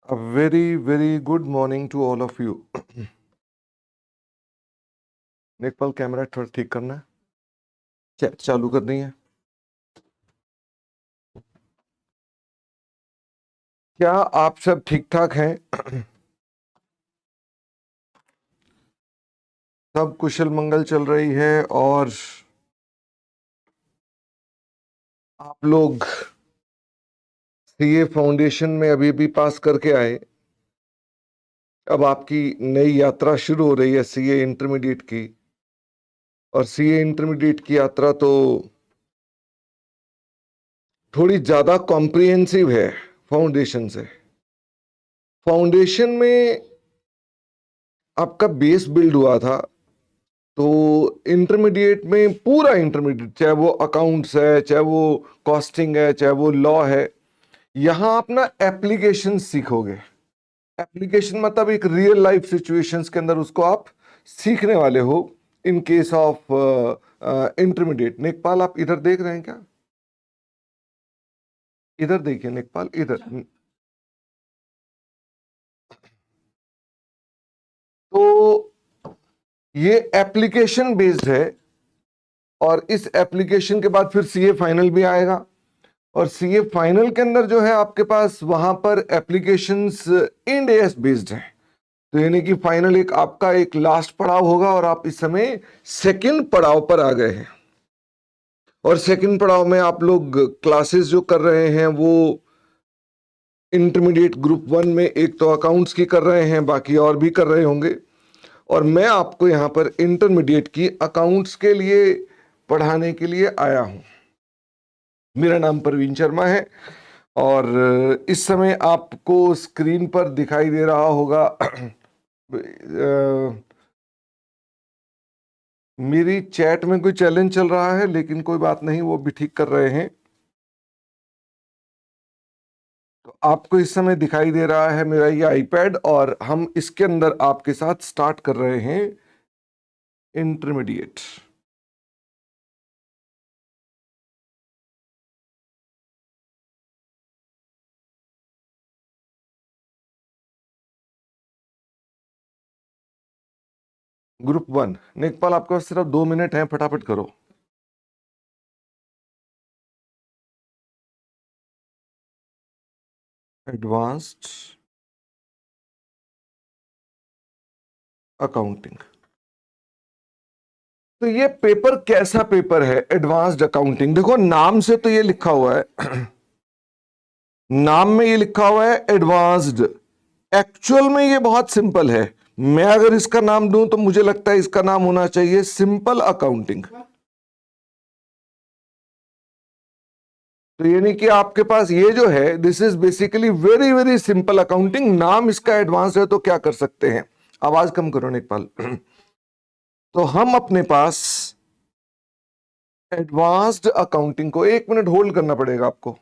A very, very good morning to all of you. Nekpal camera थोड़ा ठीक करना है, चैट चालू करनी है। क्या आप सब ठीक ठाक हैं? सब कुशल मंगल चल रही है और आप लोग सीए फाउंडेशन में अभी भी पास करके आए। अब आपकी नई यात्रा शुरू हो रही है सीए इंटरमीडिएट की, और सीए इंटरमीडिएट की यात्रा तो थोड़ी ज्यादा कॉम्प्रिहेंसिव है फाउंडेशन से। फाउंडेशन में आपका बेस बिल्ड हुआ था, तो इंटरमीडिएट में पूरा इंटरमीडिएट, चाहे वो अकाउंट्स है, चाहे वो कॉस्टिंग है, चाहे वो लॉ है, यहां आप ना एप्लीकेशन सीखोगे। एप्लीकेशन मतलब एक रियल लाइफ सिचुएशंस के अंदर उसको आप सीखने वाले हो। In case of intermediate. Nekpal आप इधर देख रहे हैं क्या? इधर देखिए नेकपाल, इधर। तो ये एप्लीकेशन बेस्ड है, और इस एप्लीकेशन के बाद फिर सीए फाइनल भी आएगा, और सीए फाइनल के अंदर जो है आपके पास वहां पर एप्लीकेशंस इंड एएस बेस्ड है। तो यानी कि फाइनल एक आपका एक लास्ट पड़ाव होगा, और आप इस समय सेकंड पड़ाव पर आ गए हैं। और सेकंड पड़ाव में आप लोग क्लासेस जो कर रहे हैं वो इंटरमीडिएट ग्रुप 1 में एक तो अकाउंट्स की कर रहे हैं, बाकी और भी कर रहे होंगे। और मैं आपको यहां पर इंटरमीडिएट की अकाउंट्स के लिए पढ़ाने के लिए आया हूं। मेरा नाम प्रवीण शर्मा है, और इस समय आपको स्क्रीन पर दिखाई दे रहा होगा मेरी चैट में कोई चैलेंज चल रहा है, लेकिन कोई बात नहीं, वो भी ठीक कर रहे हैं। तो आपको इस समय दिखाई दे रहा है मेरा ये आईपैड, और हम इसके अंदर आपके साथ स्टार्ट कर रहे हैं इंटरमीडिएट। ग्रुप 1। नेकपाल आपके पास सिर्फ 2 मिनट हैं, फटाफट करो। Advanced accounting. तो ये पेपर कैसा पेपर है? Advanced accounting. देखो नाम से तो ये लिखा हुआ है नाम में ये लिखा हुआ है एडवांस्ड। एक्चुअल में ये बहुत सिंपल है। मैं अगर इसका नाम दूं तो मुझे लगता है इसका नाम होना चाहिए सिंपल अकाउंटिंग। तो यानी कि आपके पास ये जो है, this is basically very very simple accounting. नाम इसका एडवांस है, तो क्या कर सकते हैं? आवाज कम करो नेकपाल। तो हम अपने पास एडवांस्ड अकाउंटिंग को 1 मिनट होल्ड करना पड़ेगा आपको।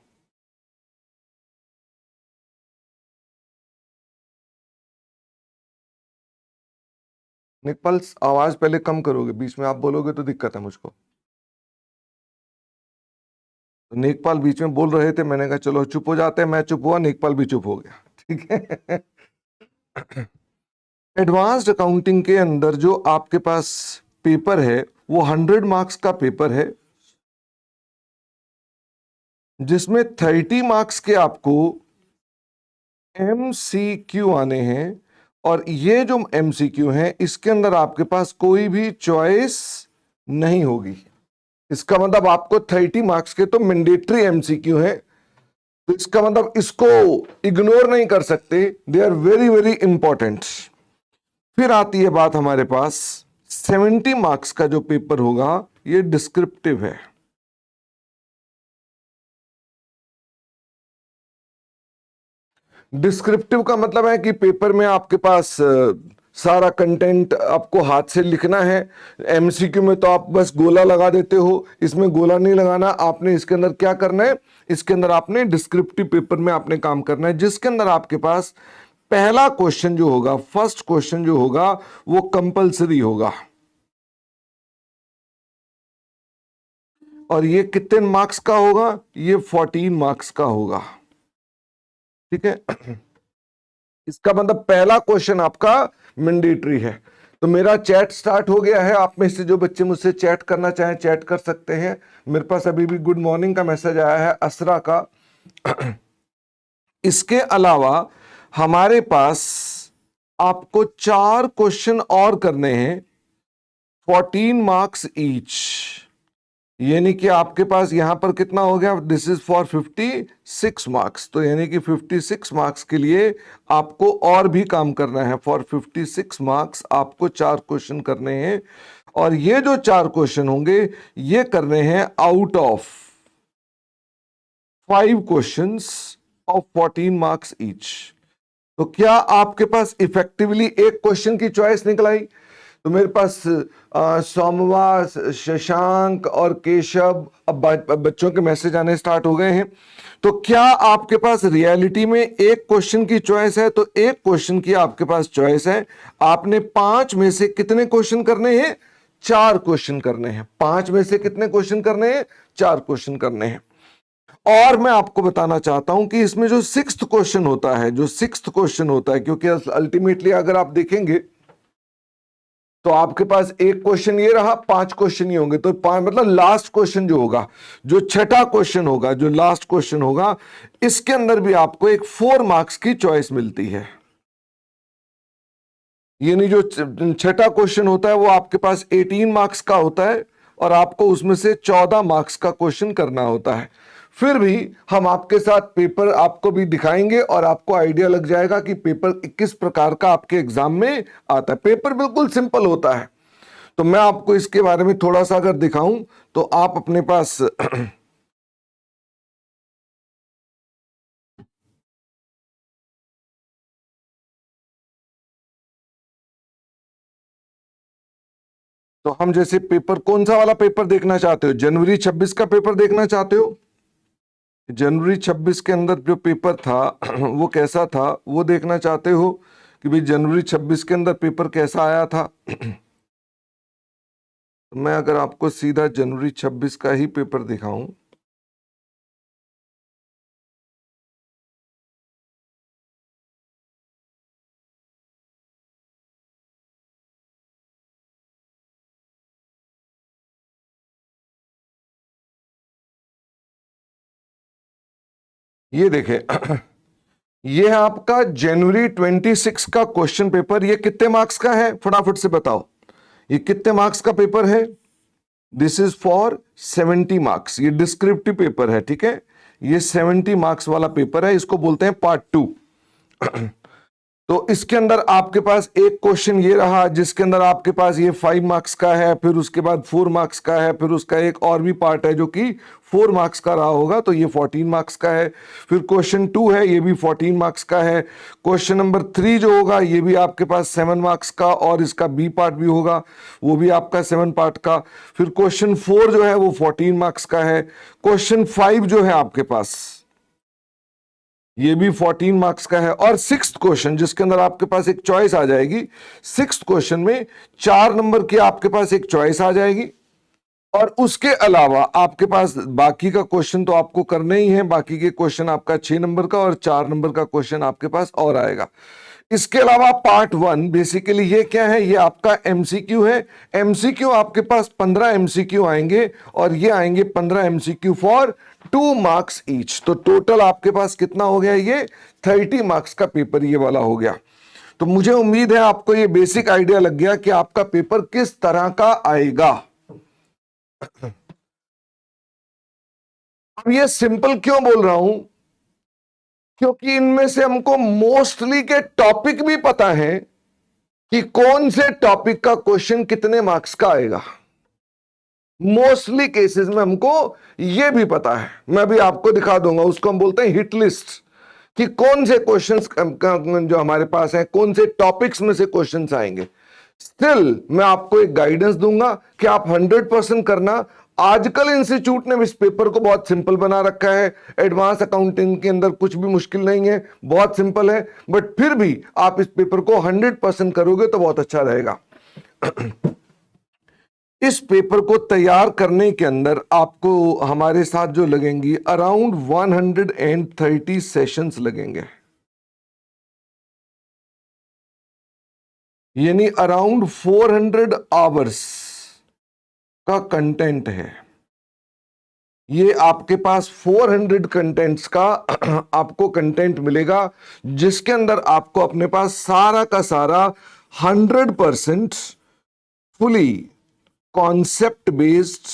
नेकपाल आवाज पहले कम करोगे, बीच में आप बोलोगे तो दिक्कत है मुझको। तो नेकपाल बीच में बोल रहे थे, मैंने कहा चलो चुप हो जाते हैं। मैं चुप हुआ, नेकपाल भी चुप हो गया। ठीक है। एडवांस्ड अकाउंटिंग के अंदर जो आपके पास पेपर है वो 100 मार्क्स का पेपर है, जिसमें 30 मार्क्स के आपको MCQ आने हैं। और ये जो MCQ हैं, इसके अंदर आपके पास कोई भी चॉइस नहीं होगी। इसका मतलब आपको 30 मार्क्स के तो मैंडेटरी MCQ हैं, तो इसका मतलब इसको इग्नोर नहीं कर सकते। They are very very important. फिर आती है बात हमारे पास 70 मार्क्स का जो पेपर होगा, ये डिस्क्रिप्टिव है। डिस्क्रिप्टिव का मतलब है कि पेपर में आपके पास सारा कंटेंट आपको हाथ से लिखना है। एमसीक्यू में तो आप बस गोला लगा देते हो, इसमें गोला नहीं लगाना। आपने इसके अंदर क्या करना है? इसके अंदर आपने डिस्क्रिप्टिव पेपर में आपने काम करना है, जिसके अंदर आपके पास पहला क्वेश्चन जो होगा, फर्स्ट क्वेश्चन जो होगा, वो कंपलसरी होगा। और ये कितने मार्क्स का होगा? ये 14 मार्क्स का होगा। ठीक है। इसका मतलब पहला क्वेश्चन आपका मैंडेटरी है। तो मेरा चैट स्टार्ट हो गया है। आप में से जो बच्चे मुझसे चैट करना चाहें चैट कर सकते हैं। मेरे पास अभी भी गुड मॉर्निंग का मैसेज आया है असरा का। इसके अलावा हमारे पास आपको 4 क्वेश्चन और करने हैं, 14 मार्क्स ईच। यानी कि आपके पास यहां पर कितना हो गया, दिस इज फॉर 56 मार्क्स। तो यानी कि 56 मार्क्स के लिए आपको और भी काम करना है। फॉर 56 मार्क्स आपको 4 क्वेश्चन करने हैं, और ये जो 4 क्वेश्चन होंगे ये करने हैं out of 5 questions of 14 marks each. तो क्या आपके पास इफेक्टिवली एक क्वेश्चन की चॉइस निकल आई? तो मेरे पास सोमवा, शशांक और केशव, अब बच्चों के मैसेज आने स्टार्ट हो गए हैं। तो क्या आपके पास रियलिटी में एक क्वेश्चन की चॉइस है? तो एक क्वेश्चन की आपके पास चॉइस है। आपने 5 में से कितने क्वेश्चन करने हैं? 4 क्वेश्चन करने हैं। 5 में से कितने क्वेश्चन करने हैं? 4 क्वेश्चन करने हैं। और मैं आपको बताना चाहता हूं कि इसमें जो 6th क्वेश्चन होता है, जो 6th क्वेश्चन होता है, क्योंकि अल्टीमेटली अगर आप देखेंगे तो आपके पास एक क्वेश्चन ये रहा, 5 क्वेश्चन ही होंगे। तो 5 मतलब लास्ट क्वेश्चन जो होगा, जो छठा क्वेश्चन होगा, जो लास्ट क्वेश्चन होगा, इसके अंदर भी आपको एक 4 मार्क्स की चॉइस मिलती है। यानी जो छठा क्वेश्चन होता है वो आपके पास 18 मार्क्स का होता है, और आपको उसमें से 14 मार्क्स का क्वेश्चन करना होता है। फिर भी हम आपके साथ पेपर आपको भी दिखाएंगे, और आपको आइडिया लग जाएगा कि पेपर किस प्रकार का आपके एग्जाम में आता है। पेपर बिल्कुल सिंपल होता है। तो मैं आपको इसके बारे में थोड़ा सा अगर दिखाऊं तो आप अपने पास तो हम जैसे पेपर, कौन सा वाला पेपर देखना चाहते हो? जनवरी 26 का पेपर देखना चाहते हो? जनवरी 26 के अंदर जो पेपर था वो कैसा था वो देखना चाहते हो कि भाई जनवरी 26 के अंदर पेपर कैसा आया था? मैं अगर आपको सीधा जनवरी 26 का ही पेपर दिखाऊं, ये देखें ये है आपका जनवरी 26 का क्वेश्चन पेपर। ये कितने मार्क्स का है फटाफट से बताओ, ये कितने मार्क्स का पेपर है? This is for 70 marks. ये डिस्क्रिप्टिव पेपर है, ठीक है। ये 70 मार्क्स वाला पेपर है, इसको बोलते हैं पार्ट 2। तो इसके अंदर आपके पास एक क्वेश्चन ये रहा जिसके अंदर आपके पास ये 5 मार्क्स का है, फिर उसके बाद 4 मार्क्स का है, फिर उसका एक और भी पार्ट है जो कि 4 मार्क्स का रहा होगा, तो ये 14 मार्क्स का है। फिर क्वेश्चन 2 है, ये भी 14 मार्क्स का है। क्वेश्चन नंबर 3 जो होगा ये भी आपके पास 7 मार्क्स का, और इसका बी पार्ट भी होगा, वो भी आपका 7 पार्ट का। फिर क्वेश्चन 4 जो है वो 14 मार्क्स का है। क्वेश्चन 5 जो है आपके पास ये भी 14 मार्क्स का है। और 6th क्वेश्चन जिसके अंदर आपके पास एक चॉइस आ जाएगी, 6th क्वेश्चन में 4 नंबर की आपके पास एक चॉइस आ जाएगी, और उसके अलावा आपके पास बाकी का क्वेश्चन तो आपको करना ही है। बाकी के क्वेश्चन आपका 6 नंबर का और 4 नंबर का क्वेश्चन आपके पास और आएगा। इसके अलावा पार्ट 1 बेसिकली ये क्या है, ये आपका एमसीक्यू है। एमसीक्यू आपके पास 15 एमसीक्यू आएंगे, और ये आएंगे 15 एमसीक्यू फॉर 2 मार्क्स ईच। तो टोटल आपके पास कितना हो गया, ये 30 मार्क्स का पेपर ये वाला हो गया। तो मुझे उम्मीद है आपको ये बेसिक आइडिया लग गया कि आपका पेपर किस तरह का आएगा। अब ये सिंपल क्यों बोल रहा हूं, क्योंकि इनमें से हमको मोस्टली के टॉपिक भी पता है कि कौन से टॉपिक का क्वेश्चन कितने मार्क्स का आएगा। मोस्टली केसेस में हमको यह भी पता है। मैं भी आपको दिखा दूंगा, उसको हम बोलते हैं हिट लिस्ट, कि कौन से क्वेश्चंस जो हमारे पास है, कौन से टॉपिक्स में से क्वेश्चंस आएंगे। स्टिल मैं आपको एक गाइडेंस दूंगा कि आप 100% करना। आजकल इंस्टीट्यूट ने इस पेपर को बहुत सिंपल बना रखा है। एडवांस अकाउंटिंग के अंदर कुछ भी मुश्किल नहीं है, बहुत सिंपल है। बट फिर भी आप इस पेपर को 100% करोगे तो बहुत अच्छा रहेगा। इस पेपर को तैयार करने के अंदर आपको हमारे साथ जो लगेंगी अराउंड 130 सेशंस लगेंगे। यानी अराउंड 400 आवर्स का कंटेंट है। ये आपके पास 400 कंटेंट्स का आपको कंटेंट मिलेगा, जिसके अंदर आपको अपने पास सारा का सारा 100% फुली कॉन्सेप्ट बेस्ड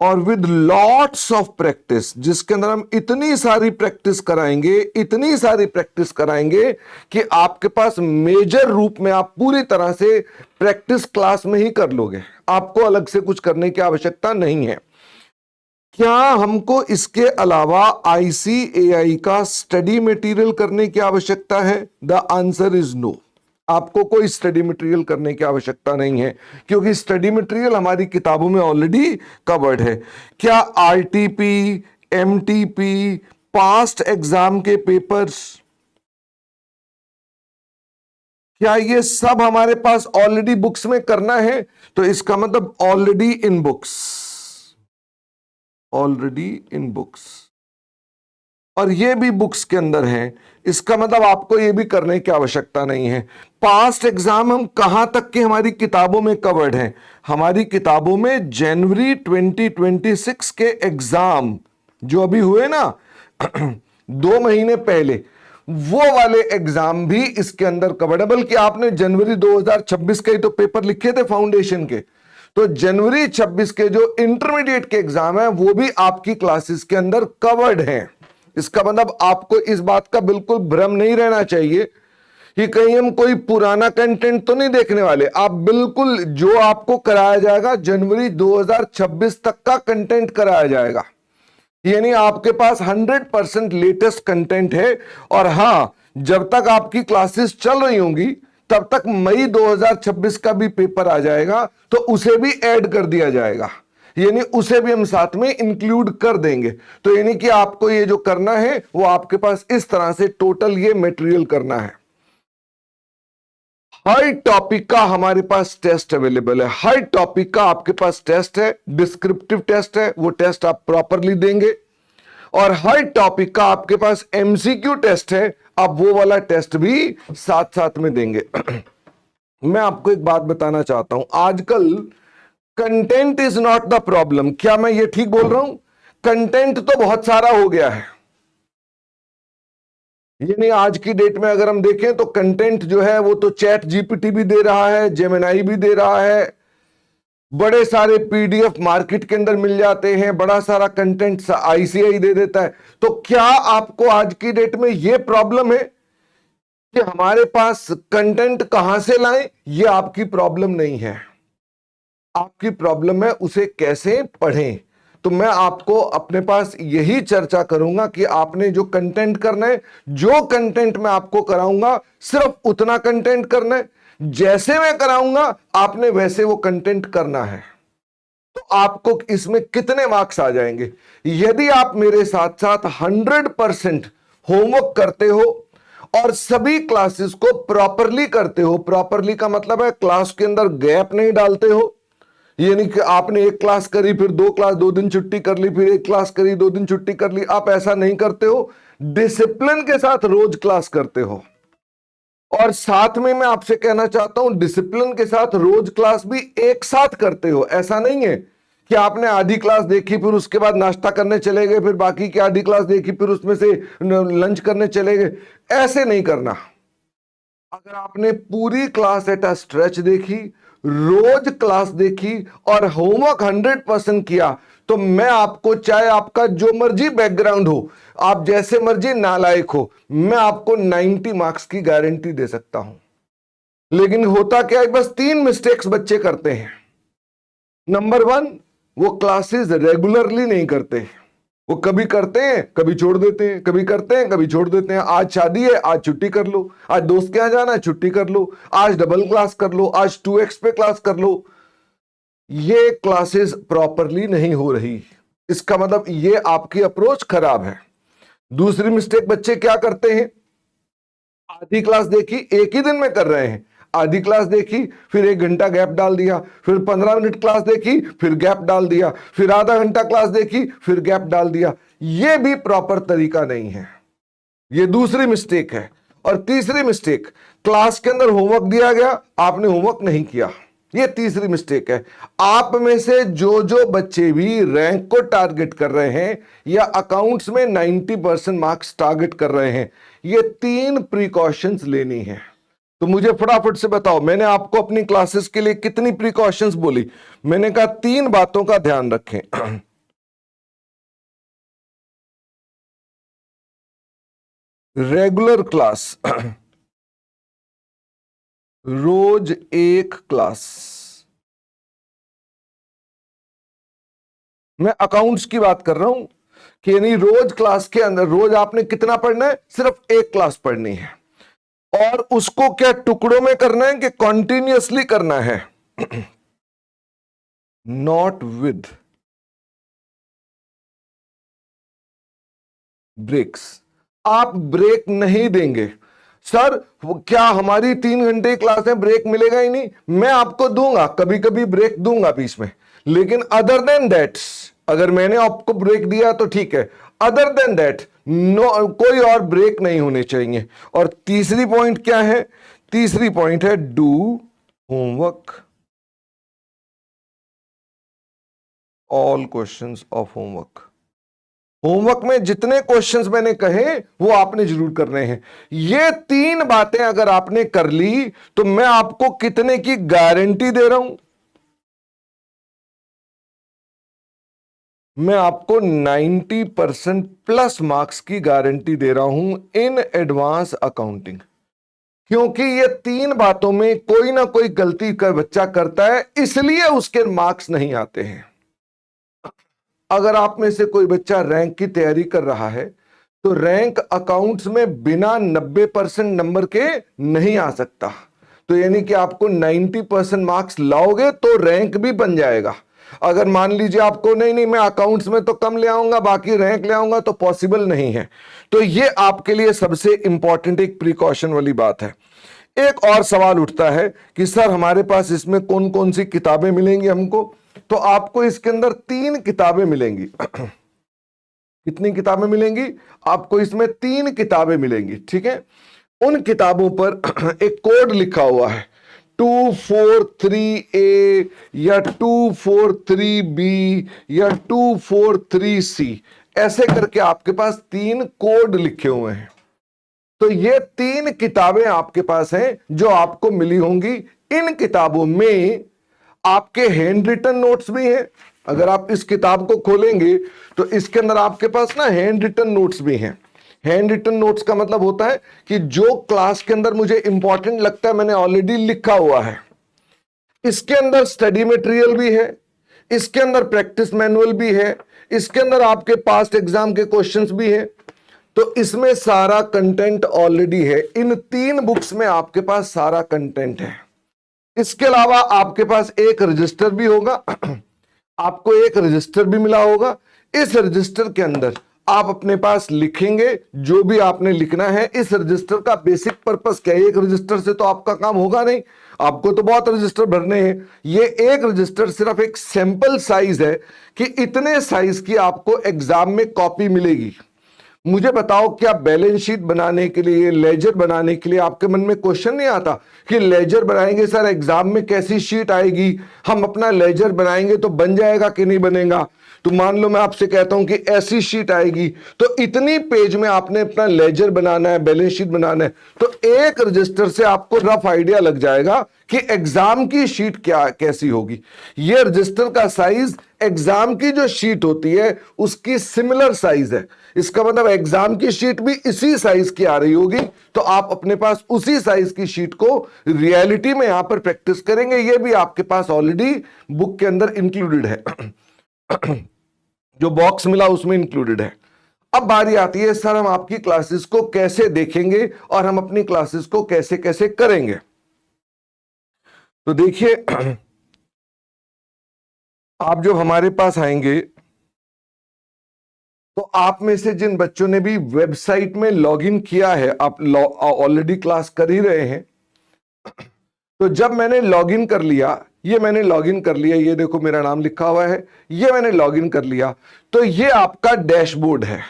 और विद लॉट्स ऑफ प्रैक्टिस, जिसके अंदर हम इतनी सारी प्रैक्टिस कराएंगे कि आपके पास मेजर रूप में आप पूरी तरह से प्रैक्टिस क्लास में ही कर लोगे, आपको अलग से कुछ करने की आवश्यकता नहीं है। क्या हमको इसके अलावा ICAI का स्टडी मटेरियल करने की आवश्यकता है? The answer is no. आपको कोई स्टडी मटेरियल करने की आवश्यकता नहीं है, क्योंकि स्टडी मटेरियल हमारी किताबों में ऑलरेडी कवर्ड है। क्या RTP, MTP, पास्ट एग्जाम के पेपर्स, क्या ये सब हमारे पास ऑलरेडी बुक्स में करना है? तो इसका मतलब ऑलरेडी इन बुक्स, और ये भी बुक्स के अंदर है। इसका मतलब आपको ये भी करने की आवश्यकता नहीं है। पास्ट एग्जाम हम कहां तक के हमारी किताबों में कवर्ड हैं? हमारी किताबों में जनवरी 2026 के एग्जाम जो अभी हुए ना 2 महीने पहले, वो वाले एग्जाम भी इसके अंदर कवर्ड है। बल्कि आपने जनवरी 2026 के ही तो पेपर लिखे थे फाउंडेशन के, तो जनवरी 26 के जो इंटरमीडिएट के एग्जाम है वो भी आपकी क्लासेस के अंदर कवर्ड हैं। इसका मतलब आपको इस बात का बिल्कुल भ्रम नहीं रहना चाहिए कि कहीं हम कोई पुराना कंटेंट तो नहीं देखने वाले। आप बिल्कुल जो आपको कराया जाएगा जनवरी 2026 तक का कंटेंट कराया जाएगा, यानी आपके पास 100% लेटेस्ट कंटेंट है। और हां, जब तक आपकी क्लासेस चल रही होंगी तब तक मई 2026 का भी पेपर आ जाएगा, तो उसे भी ऐड कर दिया जाएगा, यानी उसे भी हम साथ में इंक्लूड कर देंगे। तो यानी कि आपको ये जो करना है वो आपके पास इस तरह से टोटल ये मटेरियल करना है। हर टॉपिक का हमारे पास टेस्ट अवेलेबल है, हर टॉपिक का आपके पास टेस्ट है, डिस्क्रिप्टिव टेस्ट है, वो टेस्ट आप प्रॉपरली देंगे। और हर टॉपिक का आपके पास MCQ टेस्ट है, आप वो वाला टेस्ट भी साथ साथ में देंगे। मैं आपको एक बात बताना चाहता हूं, आजकल content is not the problem. क्या मैं ये ठीक बोल रहा हूं? कंटेंट तो बहुत सारा हो गया है, यानी आज की डेट में अगर हम देखें तो कंटेंट जो है वो तो चैट GPT भी दे रहा है, जेमिनाई भी दे रहा है, बड़े सारे PDF मार्केट के अंदर मिल जाते हैं, बड़ा सारा कंटेंट ICAI दे देता है। तो क्या आपको आज की डेट में यह प्रॉब्लम है कि हमारे पास कंटेंट कहां से लाएं? ये आपकी प्रॉब्लम नहीं है, आपकी प्रॉब्लम है उसे कैसे पढ़ें। तो मैं आपको अपने पास यही चर्चा करूंगा कि आपने जो कंटेंट करना है, जो कंटेंट मैं आपको कराऊंगा सिर्फ उतना कंटेंट करना है, जैसे मैं कराऊंगा आपने वैसे वो कंटेंट करना है। तो आपको इसमें कितने मार्क्स आ जाएंगे? यदि आप मेरे साथ साथ 100% होमवर्क करते हो और सभी क्लासेस को प्रॉपरली करते हो, प्रॉपरली का मतलब है क्लास के अंदर गैप नहीं डालते हो, यानी कि आपने एक क्लास करी फिर 2 क्लास 2 दिन छुट्टी कर ली, फिर एक क्लास करी 2 दिन छुट्टी कर ली, आप ऐसा नहीं करते हो, डिसिप्लिन के साथ रोज क्लास करते हो। और साथ में मैं आपसे कहना चाहता हूं डिसिप्लिन के साथ रोज क्लास भी एक साथ करते हो। ऐसा नहीं है कि आपने आधी क्लास देखी फिर उसके बाद नाश्ता करने चले गए, फिर बाकी की आधी क्लास देखी फिर उसमें से लंच करने चले गए, ऐसे नहीं करना। अगर आपने पूरी क्लास एट अ स्ट्रेच देखी, रोज क्लास देखी और होमवर्क 100% किया, तो मैं आपको, चाहे आपका जो मर्जी बैकग्राउंड हो, आप जैसे मर्जी नालायक हो, मैं आपको 90 मार्क्स की गारंटी दे सकता हूं। लेकिन होता क्या है, बस 3 मिस्टेक्स बच्चे करते हैं। नंबर 1, वो क्लासेस रेगुलरली नहीं करते, वो कभी करते हैं कभी छोड़ देते हैं, कभी करते हैं कभी छोड़ देते हैं। आज शादी है आज छुट्टी कर लो, आज दोस्त के यहां जाना है छुट्टी कर लो, आज डबल क्लास कर लो, आज 2x पे क्लास कर लो। ये क्लासेस प्रॉपरली नहीं हो रही, इसका मतलब ये आपकी अप्रोच खराब है। दूसरी मिस्टेक बच्चे क्या करते हैं, आधी क्लास देखी, एक ही दिन में कर रहे हैं, आधी क्लास देखी फिर 1 घंटा गैप डाल दिया, फिर 15 मिनट क्लास देखी फिर गैप डाल दिया, फिर आधा घंटा क्लास देखी फिर गैप डाल दिया। यह भी प्रॉपर तरीका नहीं है, यह दूसरी मिस्टेक है। और तीसरी मिस्टेक, क्लास के अंदर होमवर्क दिया गया, आपने होमवर्क नहीं किया, ये तीसरी मिस्टेक है। आप में से जो जो बच्चे भी रैंक को टारगेट कर रहे हैं या अकाउंट्स में 90% मार्क्स टारगेट कर रहे हैं, ये 3 प्रिकॉशंस लेनी है। तो मुझे फटाफट से बताओ, मैंने आपको अपनी क्लासेस के लिए कितनी प्रिकॉशंस बोली? मैंने कहा 3 बातों का ध्यान रखें। रेगुलर क्लास, रोज एक क्लास। मैं अकाउंट्स की बात कर रहा हूं कि यानी रोज क्लास के अंदर रोज आपने कितना पढ़ना है? सिर्फ एक क्लास पढ़नी है। और उसको क्या टुकड़ों में करना है कि कॉन्टिन्यूअसली करना है? Not with breaks. आप ब्रेक नहीं देंगे। सर क्या हमारी 3 घंटे की क्लास में ब्रेक मिलेगा ही नहीं? मैं आपको दूंगा, कभी कभी ब्रेक दूंगा बीच में, लेकिन अदर देन दैट, अगर मैंने आपको ब्रेक दिया तो ठीक है, अदर देन दैट नो, कोई और ब्रेक नहीं होने चाहिए। और तीसरी पॉइंट क्या है? तीसरी पॉइंट है do homework, all questions of homework. Homework में जितने क्वेश्चंस मैंने कहे वो आपने जरूर करने हैं। ये 3 बातें अगर आपने कर ली तो मैं आपको कितने की गारंटी दे रहा हूं? मैं आपको 90% प्लस मार्क्स की गारंटी दे रहा हूं इन एडवांस अकाउंटिंग। क्योंकि ये 3 बातों में कोई ना कोई गलती का बच्चा करता है, इसलिए उसके मार्क्स नहीं आते हैं। अगर आप में से कोई बच्चा रैंक की तैयारी कर रहा है तो रैंक अकाउंट्स में बिना 90% नंबर के नहीं आ सकता। तो यानी कि आपको 90% मार्क्स लाओगे तो रैंक भी बन जाएगा। अगर मान लीजिए आपको नहीं नहीं मैं अकाउंट्स में तो कम ले आऊंगा, बाकी रैंक ले आऊंगा, तो पॉसिबल नहीं है। तो ये आपके लिए सबसे इंपॉर्टेंट एक प्रिकॉशन वाली बात है। एक और सवाल उठता है कि सर हमारे पास इसमें कौन कौन सी किताबें मिलेंगी हमको? तो आपको इसके अंदर 3 किताबें मिलेंगी। कितनी किताबें मिलेंगी? आपको इसमें 3 किताबें मिलेंगी, ठीक है। उन किताबों पर एक कोड लिखा हुआ है, 243A या 243B या 243C, ऐसे करके आपके पास 3 कोड लिखे हुए हैं। तो ये 3 किताबें आपके पास हैं जो आपको मिली होंगी। इन किताबों में आपके हैंड रिटन नोट्स भी हैं। अगर आप इस किताब को खोलेंगे तो इसके अंदर आपके पास ना हैंड रिटन नोट्स भी हैं। हैंड रिटन नोट्स का मतलब होता है कि जो क्लास के अंदर मुझे इंपॉर्टेंट लगता है मैंने ऑलरेडी लिखा हुआ है। इसके अंदर स्टडी मटेरियल भी है, इसके अंदर प्रैक्टिस मैनुअल भी है, इसके अंदर आपके पास्ट एग्जाम के क्वेश्चंस भी हैं। तो इसमें सारा कंटेंट ऑलरेडी है। इन 3 बुक्स में आपके पास सारा कंटेंट है। इसके अलावा आपके पास एक रजिस्टर भी होगा। आपको एक रजिस्टर भी मिला होगा। इस रजिस्टर के अंदर आप अपने पास लिखेंगे जो भी आपने लिखना है। इस रजिस्टर का बेसिक पर्पस क्या है? एक रजिस्टर से तो आपका काम होगा नहीं, आपको तो बहुत रजिस्टर भरने हैं। ये एक रजिस्टर सिर्फ एक सैंपल साइज है कि इतने साइज की आपको एग्जाम में कॉपी मिलेगी। मुझे बताओ, क्या बैलेंस शीट बनाने के लिए, लेजर बनाने के लिए आपके मन में क्वेश्चन नहीं आता कि लेजर बनाएंगे सर एग्जाम में कैसी शीट आएगी, हम अपना लेजर बनाएंगे तो बन जाएगा कि नहीं बनेगा? तो मान लो मैं आपसे कहता हूं कि ऐसी शीट आएगी, तो इतनी पेज में आपने अपना लेजर बनाना है, बैलेंस शीट बनाना है। तो एक रजिस्टर से आपको रफ आइडिया लग जाएगा कि एग्जाम की शीट क्या कैसी होगी। ये रजिस्टर का साइज एग्जाम की जो शीट होती है उसकी सिमिलर साइज है। इसका मतलब एग्जाम की शीट भी इसी साइज की आ रही होगी। तो आप अपने पास उसी साइज की शीट को रियलिटी में यहां पर प्रैक्टिस करेंगे। ये भी आपके पास ऑलरेडी बुक के अंदर इंक्लूडेड है। जो बॉक्स मिला उसमें इंक्लूडेड है। अब बारी आती है सर हम आपकी क्लासेस को कैसे देखेंगे और हम अपनी क्लासेस को कैसे कैसे करेंगे। तो देखिए, आप जो हमारे पास आएंगे तो आप में से जिन बच्चों ने भी वेबसाइट में लॉगिन किया है, आप ऑलरेडी क्लास कर ही रहे हैं। तो जब मैंने लॉगिन कर लिया, ये मैंने लॉगिन कर लिया, ये देखो मेरा नाम लिखा हुआ है, ये मैंने लॉगिन कर लिया, तो ये आपका डैशबोर्ड है।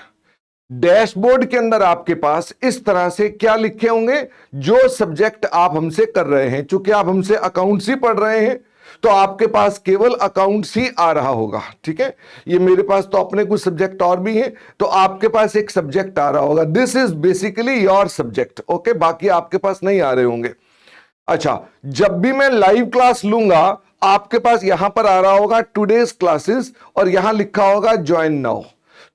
डैशबोर्ड के अंदर आपके पास इस तरह से क्या लिखे होंगे, जो सब्जेक्ट आप हमसे कर रहे हैं। चूंकि आप हमसे अकाउंट्स ही पढ़ रहे हैं तो आपके पास केवल अकाउंट्स ही आ रहा होगा, ठीक है। ये मेरे पास तो अपने कुछ सब्जेक्ट और भी हैं, तो आपके पास एक सब्जेक्ट आ रहा होगा। This is basically your subject, okay. बाकी आपके पास नहीं आ रहे होंगे। अच्छा, जब भी मैं लाइव क्लास लूंगा आपके पास यहां पर आ रहा होगा टुडेज क्लासेस और यहां लिखा होगा ज्वाइन नाउ।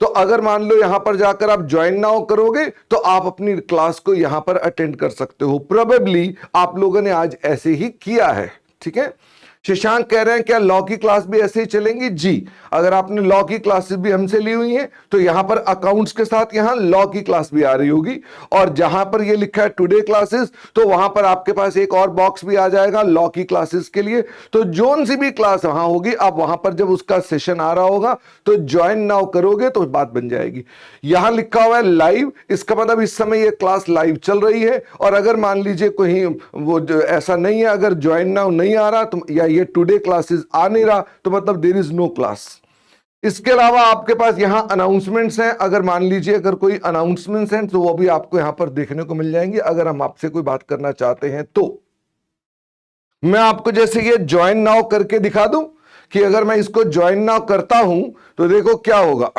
तो अगर मान लो यहां पर जाकर आप ज्वाइन नाउ करोगे तो आप अपनी क्लास को यहां पर अटेंड कर सकते हो। प्रोबेबली आप लोगों ने आज ऐसे ही किया है, ठीक है। शशांक कह रहे हैं क्या लॉ की क्लास भी ऐसे ही चलेंगी? जी, अगर आपने लॉ की क्लासेस भी हमसे ली हुई हैं तो यहां पर अकाउंट्स के साथ यहां लॉ की क्लास भी आ रही होगी। और जहां पर ये लिखा है टुडे क्लासेस तो वहां पर आपके पास एक और बॉक्स भी आ जाएगा लॉ की क्लासेस के लिए। तो जोन सी भी क्लास वहां होगी, आप वहां पर जब उसका सेशन आ रहा होगा तो ज्वाइन नाउ करोगे तो बात बन जाएगी। यहां लिखा हुआ है लाइव, इसका मतलब इस समय ये क्लास लाइव चल रही है। और अगर मान लीजिए कोई वो ऐसा नहीं है, अगर ज्वाइन नाउ नहीं आ रहा तो या ये टुडे क्लासेस आ नहीं रहा तो मतलब देयर इज नो क्लास। इसके अलावा आपके पास यहां अनाउंसमेंट्स हैं। अगर मान लीजिए अगर कोई अनाउंसमेंट्स हैं तो वो भी आपको यहां पर देखने को मिल जाएंगे अगर हम आपसे कोई बात करना चाहते हैं तो। मैं आपको जैसे ये ज्वाइन नाउ करके दिखा दूं कि अगर मैं इसको ज्वाइन नाउ करता हूं तो देखो क्या होगा।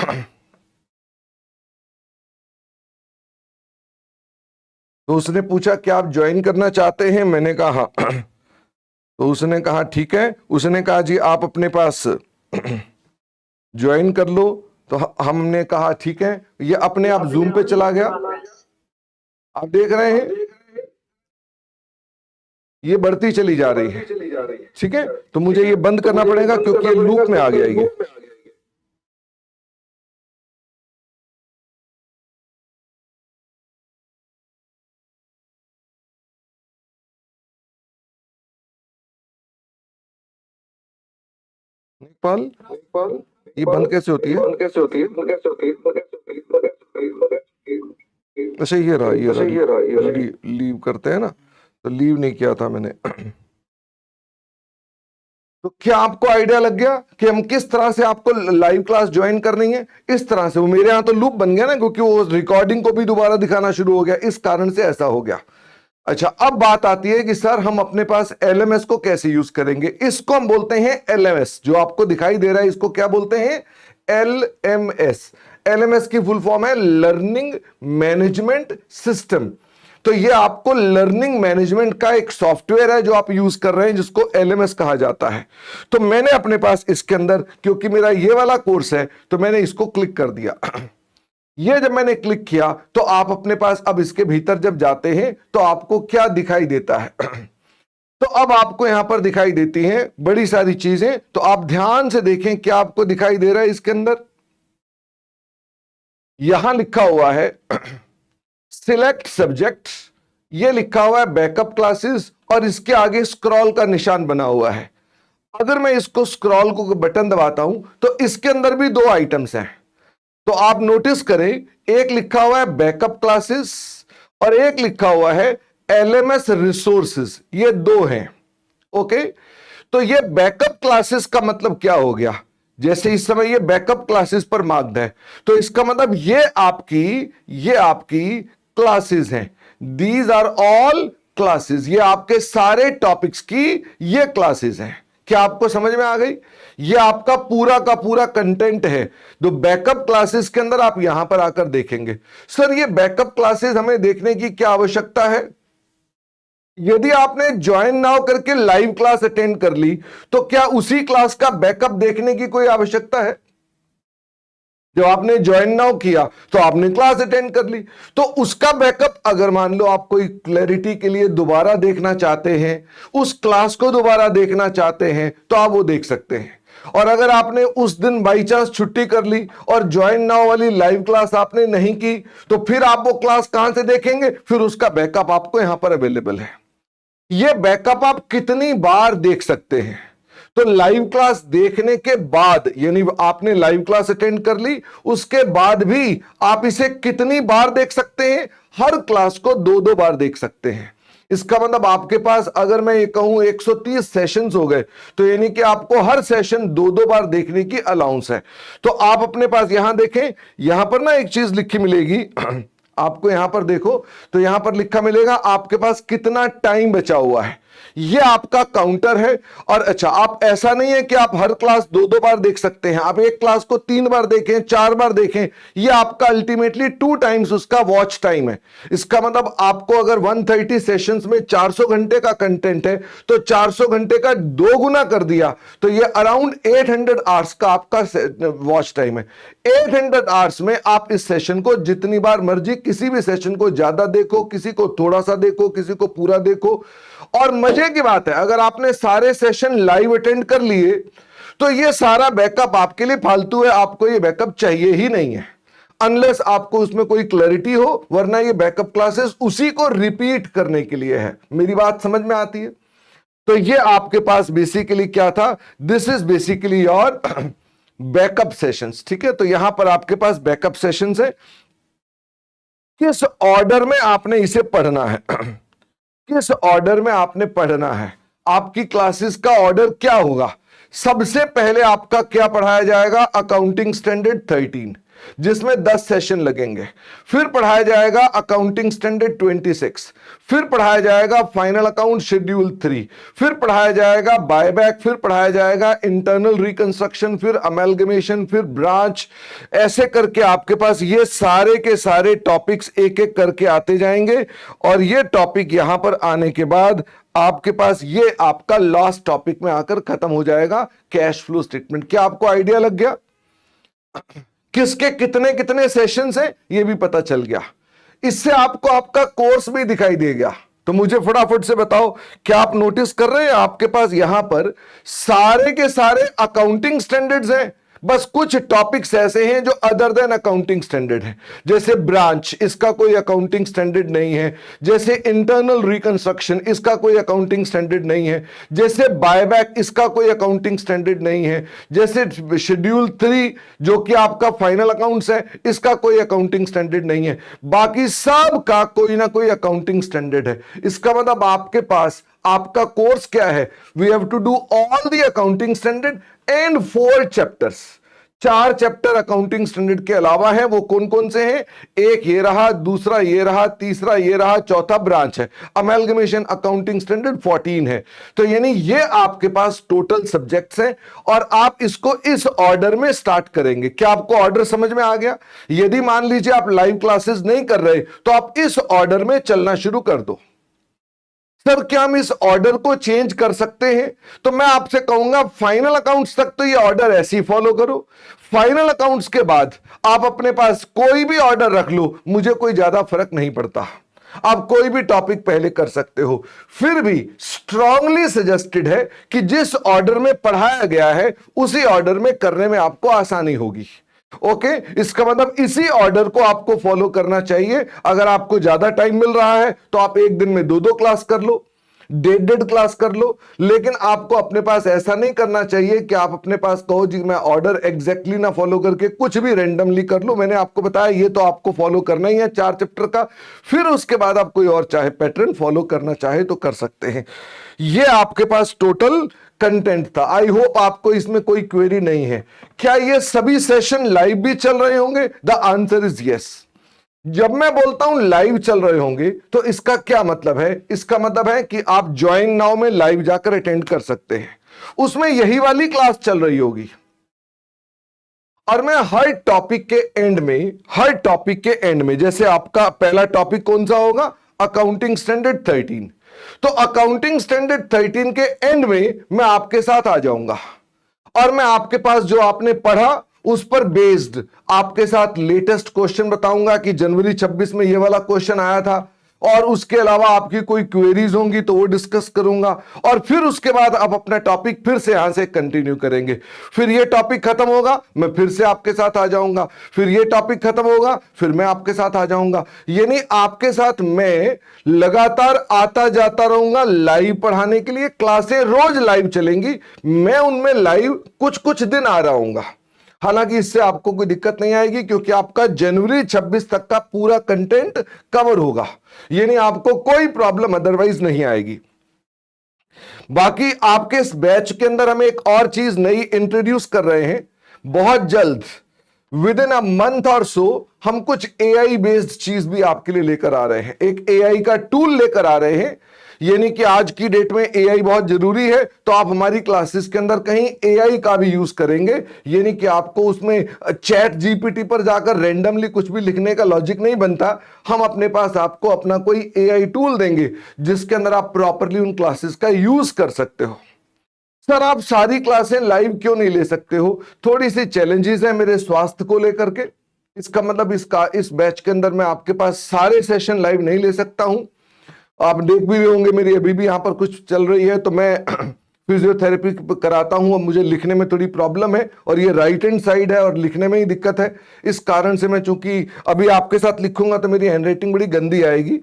तो उसने पूछा क्या आप ज्वाइन करना चाहते हैं, मैंने कहा हाँ। तो उसने कहा ठीक है। उसने कहा जी आप अपने पास ज्वाइन कर लो। तो हमने कहा ठीक है। ये अपने आप जूम पे चला गया, आप देख रहे हैं ये बढ़ती चली जा रही है, ठीक है। तो मुझे ये बंद करना पड़ेगा क्योंकि ये लूप में आ गया ये। नेपाल ये बंद कैसे होती है? अच्छा ये रहा, लीव करते हैं ना, तो लीव नहीं किया था मैंने। तो क्या आपको आइडिया लग गया कि हम किस तरह से आपको लाइव क्लास ज्वाइन करनी है? इस तरह से वो मेरे यहां तो लूप बन गया ना, क्योंकि वो रिकॉर्डिंग को भी दोबारा दिखाना शुरू हो गया, इस कारण से ऐसा हो गया। अच्छा, अब बात आती है कि सर हम अपने पास एलएमएस को कैसे यूज करेंगे। इसको हम बोलते हैं एलएमएस। जो आपको दिखाई दे रहा है इसको क्या बोलते हैं? एलएमएस। एलएमएस की फुल फॉर्म है लर्निंग मैनेजमेंट सिस्टम। तो ये आपको लर्निंग मैनेजमेंट का एक सॉफ्टवेयर है जो आप यूज कर रहे हैं, जिसको एलएमएस कहा जाता है। तो मैंने अपने पास इसके अंदर, क्योंकि मेरा ये वाला कोर्स है तो मैंने इसको क्लिक कर दिया। ये जब मैंने क्लिक किया तो आप अपने पास अब इसके भीतर जब जाते हैं तो आपको क्या दिखाई देता है? तो अब आपको यहां पर दिखाई देती हैं बड़ी सारी चीजें। तो आप ध्यान से देखें क्या आपको दिखाई दे रहा है इसके अंदर। यहां लिखा हुआ है सिलेक्ट सब्जेक्ट, ये लिखा हुआ है बैकअप क्लासेस और इसके आगे स्क्रॉल का निशान बना हुआ है। अगर मैं इसको स्क्रॉल को बटन दबाता हूं तो इसके अंदर भी दो आइटम्स हैं। तो आप नोटिस करें, एक लिखा हुआ है बैकअप क्लासेस और एक लिखा हुआ है एलएमएस रिसोर्सेज। ये दो हैं, ओके। तो ये बैकअप क्लासेस का मतलब क्या हो गया? जैसे इस समय ये बैकअप क्लासेस पर मार्क्ड है तो इसका मतलब ये आपकी क्लासेस हैं। दीज आर ऑल क्लासेस, ये आपके सारे टॉपिक्स की ये क्लासेस हैं। क्या आपको समझ में आ गई? ये आपका पूरा का पूरा कंटेंट है। तो बैकअप क्लासेस के अंदर आप यहां पर आकर देखेंगे। सर ये बैकअप क्लासेस हमें देखने की क्या आवश्यकता है? यदि आपने ज्वाइन नाउ करके लाइव क्लास अटेंड कर ली तो क्या उसी क्लास का बैकअप देखने की कोई आवश्यकता है? जब आपने ज्वाइन नाउ किया तो आपने क्लास अटेंड कर ली, तो उसका बैकअप अगर मान लो आप कोई क्लैरिटी के लिए दोबारा देखना चाहते हैं, उस क्लास को दोबारा देखना चाहते हैं तो आप वो देख सकते हैं। और अगर आपने उस दिन बाई चांस छुट्टी कर ली और ज्वाइन नाउ वाली लाइव क्लास आपने नहीं की तो फिर आप वो क्लास कहां से देखेंगे? फिर उसका बैकअप आपको यहां पर अवेलेबल है। ये बैकअप आप कितनी बार देख सकते हैं? तो लाइव क्लास देखने के बाद, यानी आपने लाइव क्लास अटेंड कर ली, उसके बाद भी आप इसे कितनी बार देख सकते हैं? हर क्लास को दो दो बार देख सकते हैं। इसका मतलब आपके पास अगर मैं ये कहूं 130 सेशंस हो गए, तो यानी कि आपको हर सेशन दो दो बार देखने की अलाउंस है। तो आप अपने पास यहां देखें, यहां पर ना एक चीज लिखी मिलेगी आपको, यहां पर देखो तो यहां पर लिखा मिलेगा आपके पास कितना टाइम बचा हुआ है, ये आपका काउंटर है। और अच्छा, आप ऐसा नहीं है कि आप हर क्लास दो दो बार देख सकते हैं, आप एक क्लास को 3 बार देखें, 4 बार देखें, ये आपका अल्टीमेटली 2 टाइम्स उसका वॉच टाइम है। इसका मतलब आपको अगर 130 सेशंस में 400 घंटे का कंटेंट है, तो 400 घंटे का 2 गुना कर दिया, तो ये अराउंड 800 आवर्स का आपका वॉच टाइम है। 800 आवर्स में आप इस सेशन को जितनी बार मर्जी, किसी भी सेशन को ज्यादा देखो, किसी को थोड़ा सा देखो, किसी को पूरा देखो। और मजे की बात है, अगर आपने सारे सेशन लाइव अटेंड कर लिए, तो ये सारा बैकअप आपके लिए फालतू है, आपको ये बैकअप चाहिए ही नहीं है, अनलेस आपको उसमें कोई क्लैरिटी हो, वरना ये बैकअप क्लासेस उसी को रिपीट करने के लिए है। मेरी बात समझ में आती है? तो ये आपके पास बेसिकली क्या था, this is basically your backup sessions. ठीक है, तो यहां पर आपके पास बैकअप सेशंस है। किस ऑर्डर में आपने इसे पढ़ना है किस ऑर्डर में आपने पढ़ना है, आपकी क्लासेस का ऑर्डर क्या होगा? सबसे पहले आपका क्या पढ़ाया जाएगा? अकाउंटिंग स्टैंडर्ड 13, जिसमें 10 सेशन लगेंगे। फिर पढ़ाया जाएगा अकाउंटिंग स्टैंडर्ड 26, फिर पढ़ाया जाएगा फाइनल अकाउंट शेड्यूल 3, फिर पढ़ाया जाएगा बायबैक, फिर पढ़ाया जाएगा इंटरनल रिकंस्ट्रक्शन, फिर अमेलगमेशन, फिर ब्रांच। ऐसे करके आपके पास ये सारे के सारे टॉपिक्स एक एक करके आते जाएंगे। और ये टॉपिक यहां पर आने के बाद आपके पास ये आपका लास्ट टॉपिक में आकर खत्म हो जाएगा, कैश फ्लो स्टेटमेंट। क्या आपको आइडिया लग गया? किसके कितने कितने सेशंस हैं ये भी पता चल गया। इससे आपको आपका कोर्स भी दिखाई देगा। तो मुझे फटाफट से बताओ, क्या आप नोटिस कर रहे हैं आपके पास यहां पर सारे के सारे अकाउंटिंग स्टैंडर्ड्स हैं? बस कुछ टॉपिक्स ऐसे हैं जो अदर देन अकाउंटिंग स्टैंडर्ड है, जैसे ब्रांच, इसका कोई अकाउंटिंग स्टैंडर्ड नहीं है। जैसे इंटरनल रिकंस्ट्रक्शन, इसका कोई अकाउंटिंग स्टैंडर्ड नहीं है। जैसे बायबैक, इसका कोई अकाउंटिंग स्टैंडर्ड नहीं है। जैसे शेड्यूल 3 जो कि आपका फाइनल अकाउंट्स है, इसका कोई अकाउंटिंग स्टैंडर्ड नहीं है। बाकी सब का कोई ना कोई अकाउंटिंग स्टैंडर्ड है। इसका मतलब आपके पास आपका कोर्स क्या है? We have to do all the accounting standard and 4 chapters. 4 chapter accounting standard के अलावा है। वो कौन कौन से हैं? एक ये रहा, दूसरा ये रहा, तीसरा ये रहा, चौथा ब्रांच है। अमेलगमेशन अकाउंटिंग स्टैंडर्ड 14 है। तो यानी ये आपके पास टोटल सब्जेक्ट्स हैं और आप इसको इस ऑर्डर में स्टार्ट करेंगे। क्या आपको ऑर्डर समझ में आ गया? यदि मान लीजिए आप लाइव क्लासेस नहीं कर रहे, तो आप इस ऑर्डर में चलना शुरू कर दो। सर क्या हम इस ऑर्डर को चेंज कर सकते हैं? तो मैं आपसे कहूंगा फाइनल अकाउंट्स तक तो ये ऑर्डर ऐसे ही फॉलो करो। फाइनल अकाउंट्स के बाद आप अपने पास कोई भी ऑर्डर रख लो, मुझे कोई ज्यादा फर्क नहीं पड़ता। आप कोई भी टॉपिक पहले कर सकते हो। फिर भी स्ट्रांगली सजेस्टेड है कि जिस ऑर्डर में पढ़ाया गया है उसी ऑर्डर में करने में आपको आसानी होगी। ओके, इसका मतलब इसी ऑर्डर को आपको फॉलो करना चाहिए। अगर आपको ज्यादा टाइम मिल रहा है तो आप एक दिन में 2-2 क्लास कर लो, 1.5 क्लास कर लो। लेकिन आपको अपने पास ऐसा नहीं करना चाहिए कि आप अपने पास कहो जी मैं ऑर्डर एग्जैक्टली ना फॉलो करके कुछ भी रेंडमली कर लो। मैंने आपको बताया ये तो आपको फॉलो करना ही है 4 चैप्टर का। फिर उसके बाद आप कोई और चाहे पैटर्न फॉलो करना चाहे तो कर सकते हैं। ये आपके पास टोटल कंटेंट था। आई होप आपको इसमें कोई क्वेरी नहीं है। क्या ये सभी सेशन लाइव भी चल रहे होंगे? The answer is yes. जब मैं बोलता हूं लाइव चल रहे होंगे तो इसका क्या मतलब है? इसका मतलब है कि आप ज्वाइन नाउ में लाइव जाकर अटेंड कर सकते हैं। उसमें यही वाली क्लास चल रही होगी और मैं हर टॉपिक के एंड में जैसे आपका पहला टॉपिक कौन सा होगा? Accounting standard 13। तो अकाउंटिंग स्टैंडर्ड 13 के एंड में मैं आपके साथ आ जाऊंगा और मैं आपके पास जो आपने पढ़ा उस पर बेस्ड आपके साथ लेटेस्ट क्वेश्चन बताऊंगा कि जनवरी 26 में ये वाला क्वेश्चन आया था, और उसके अलावा आपकी कोई क्वेरीज होंगी तो वो डिस्कस करूंगा। और फिर उसके बाद आप अपना टॉपिक फिर से यहां से कंटिन्यू करेंगे। फिर ये टॉपिक खत्म होगा, मैं फिर से आपके साथ आ जाऊंगा। फिर ये टॉपिक खत्म होगा, फिर मैं आपके साथ आ जाऊंगा। यानी आपके साथ मैं लगातार आता जाता रहूंगा लाइव पढ़ाने के लिए। क्लासें रोज लाइव चलेंगी, मैं उनमें लाइव कुछ कुछ दिन आ रहा हूंगा। हालांकि इससे आपको कोई दिक्कत नहीं आएगी क्योंकि आपका जनवरी 26 तक का पूरा कंटेंट कवर होगा, यानी आपको कोई प्रॉब्लम अदरवाइज नहीं आएगी। बाकी आपके इस बैच के अंदर हम एक और चीज नई इंट्रोड्यूस कर रहे हैं बहुत जल्द, विद इन अ मंथ और सो हम कुछ एआई बेस्ड चीज भी आपके लिए लेकर आ रहे हैं। एक एआई का टूल लेकर आ रहे हैं, यानी कि आज की डेट में एआई बहुत जरूरी है, तो आप हमारी क्लासेस के अंदर कहीं एआई का भी यूज करेंगे, यानी कि आपको उसमें चैट जीपीटी पर जाकर रैंडमली कुछ भी लिखने का लॉजिक नहीं बनता। हम अपने पास आपको अपना कोई एआई टूल देंगे जिसके अंदर आप प्रॉपरली उन क्लासेस का यूज कर सकते हो। सर आप सारी क्लासें लाइव क्यों नहीं ले सकते हो? थोड़ी सी चैलेंजेस है मेरे स्वास्थ्य को लेकर के, इसका मतलब इस बैच के अंदर मैं आपके पास सारे सेशन लाइव नहीं ले सकता हूं। आप देख भी रहे होंगे मेरी अभी भी यहां पर कुछ चल रही है, तो मैं फिजियोथेरेपी कराता हूं, अब मुझे लिखने में थोड़ी प्रॉब्लम है और ये राइट हैंड साइड है और लिखने में ही दिक्कत है। इस कारण से मैं चूंकि अभी आपके साथ लिखूंगा तो मेरी हैंडराइटिंग बड़ी गंदी आएगी,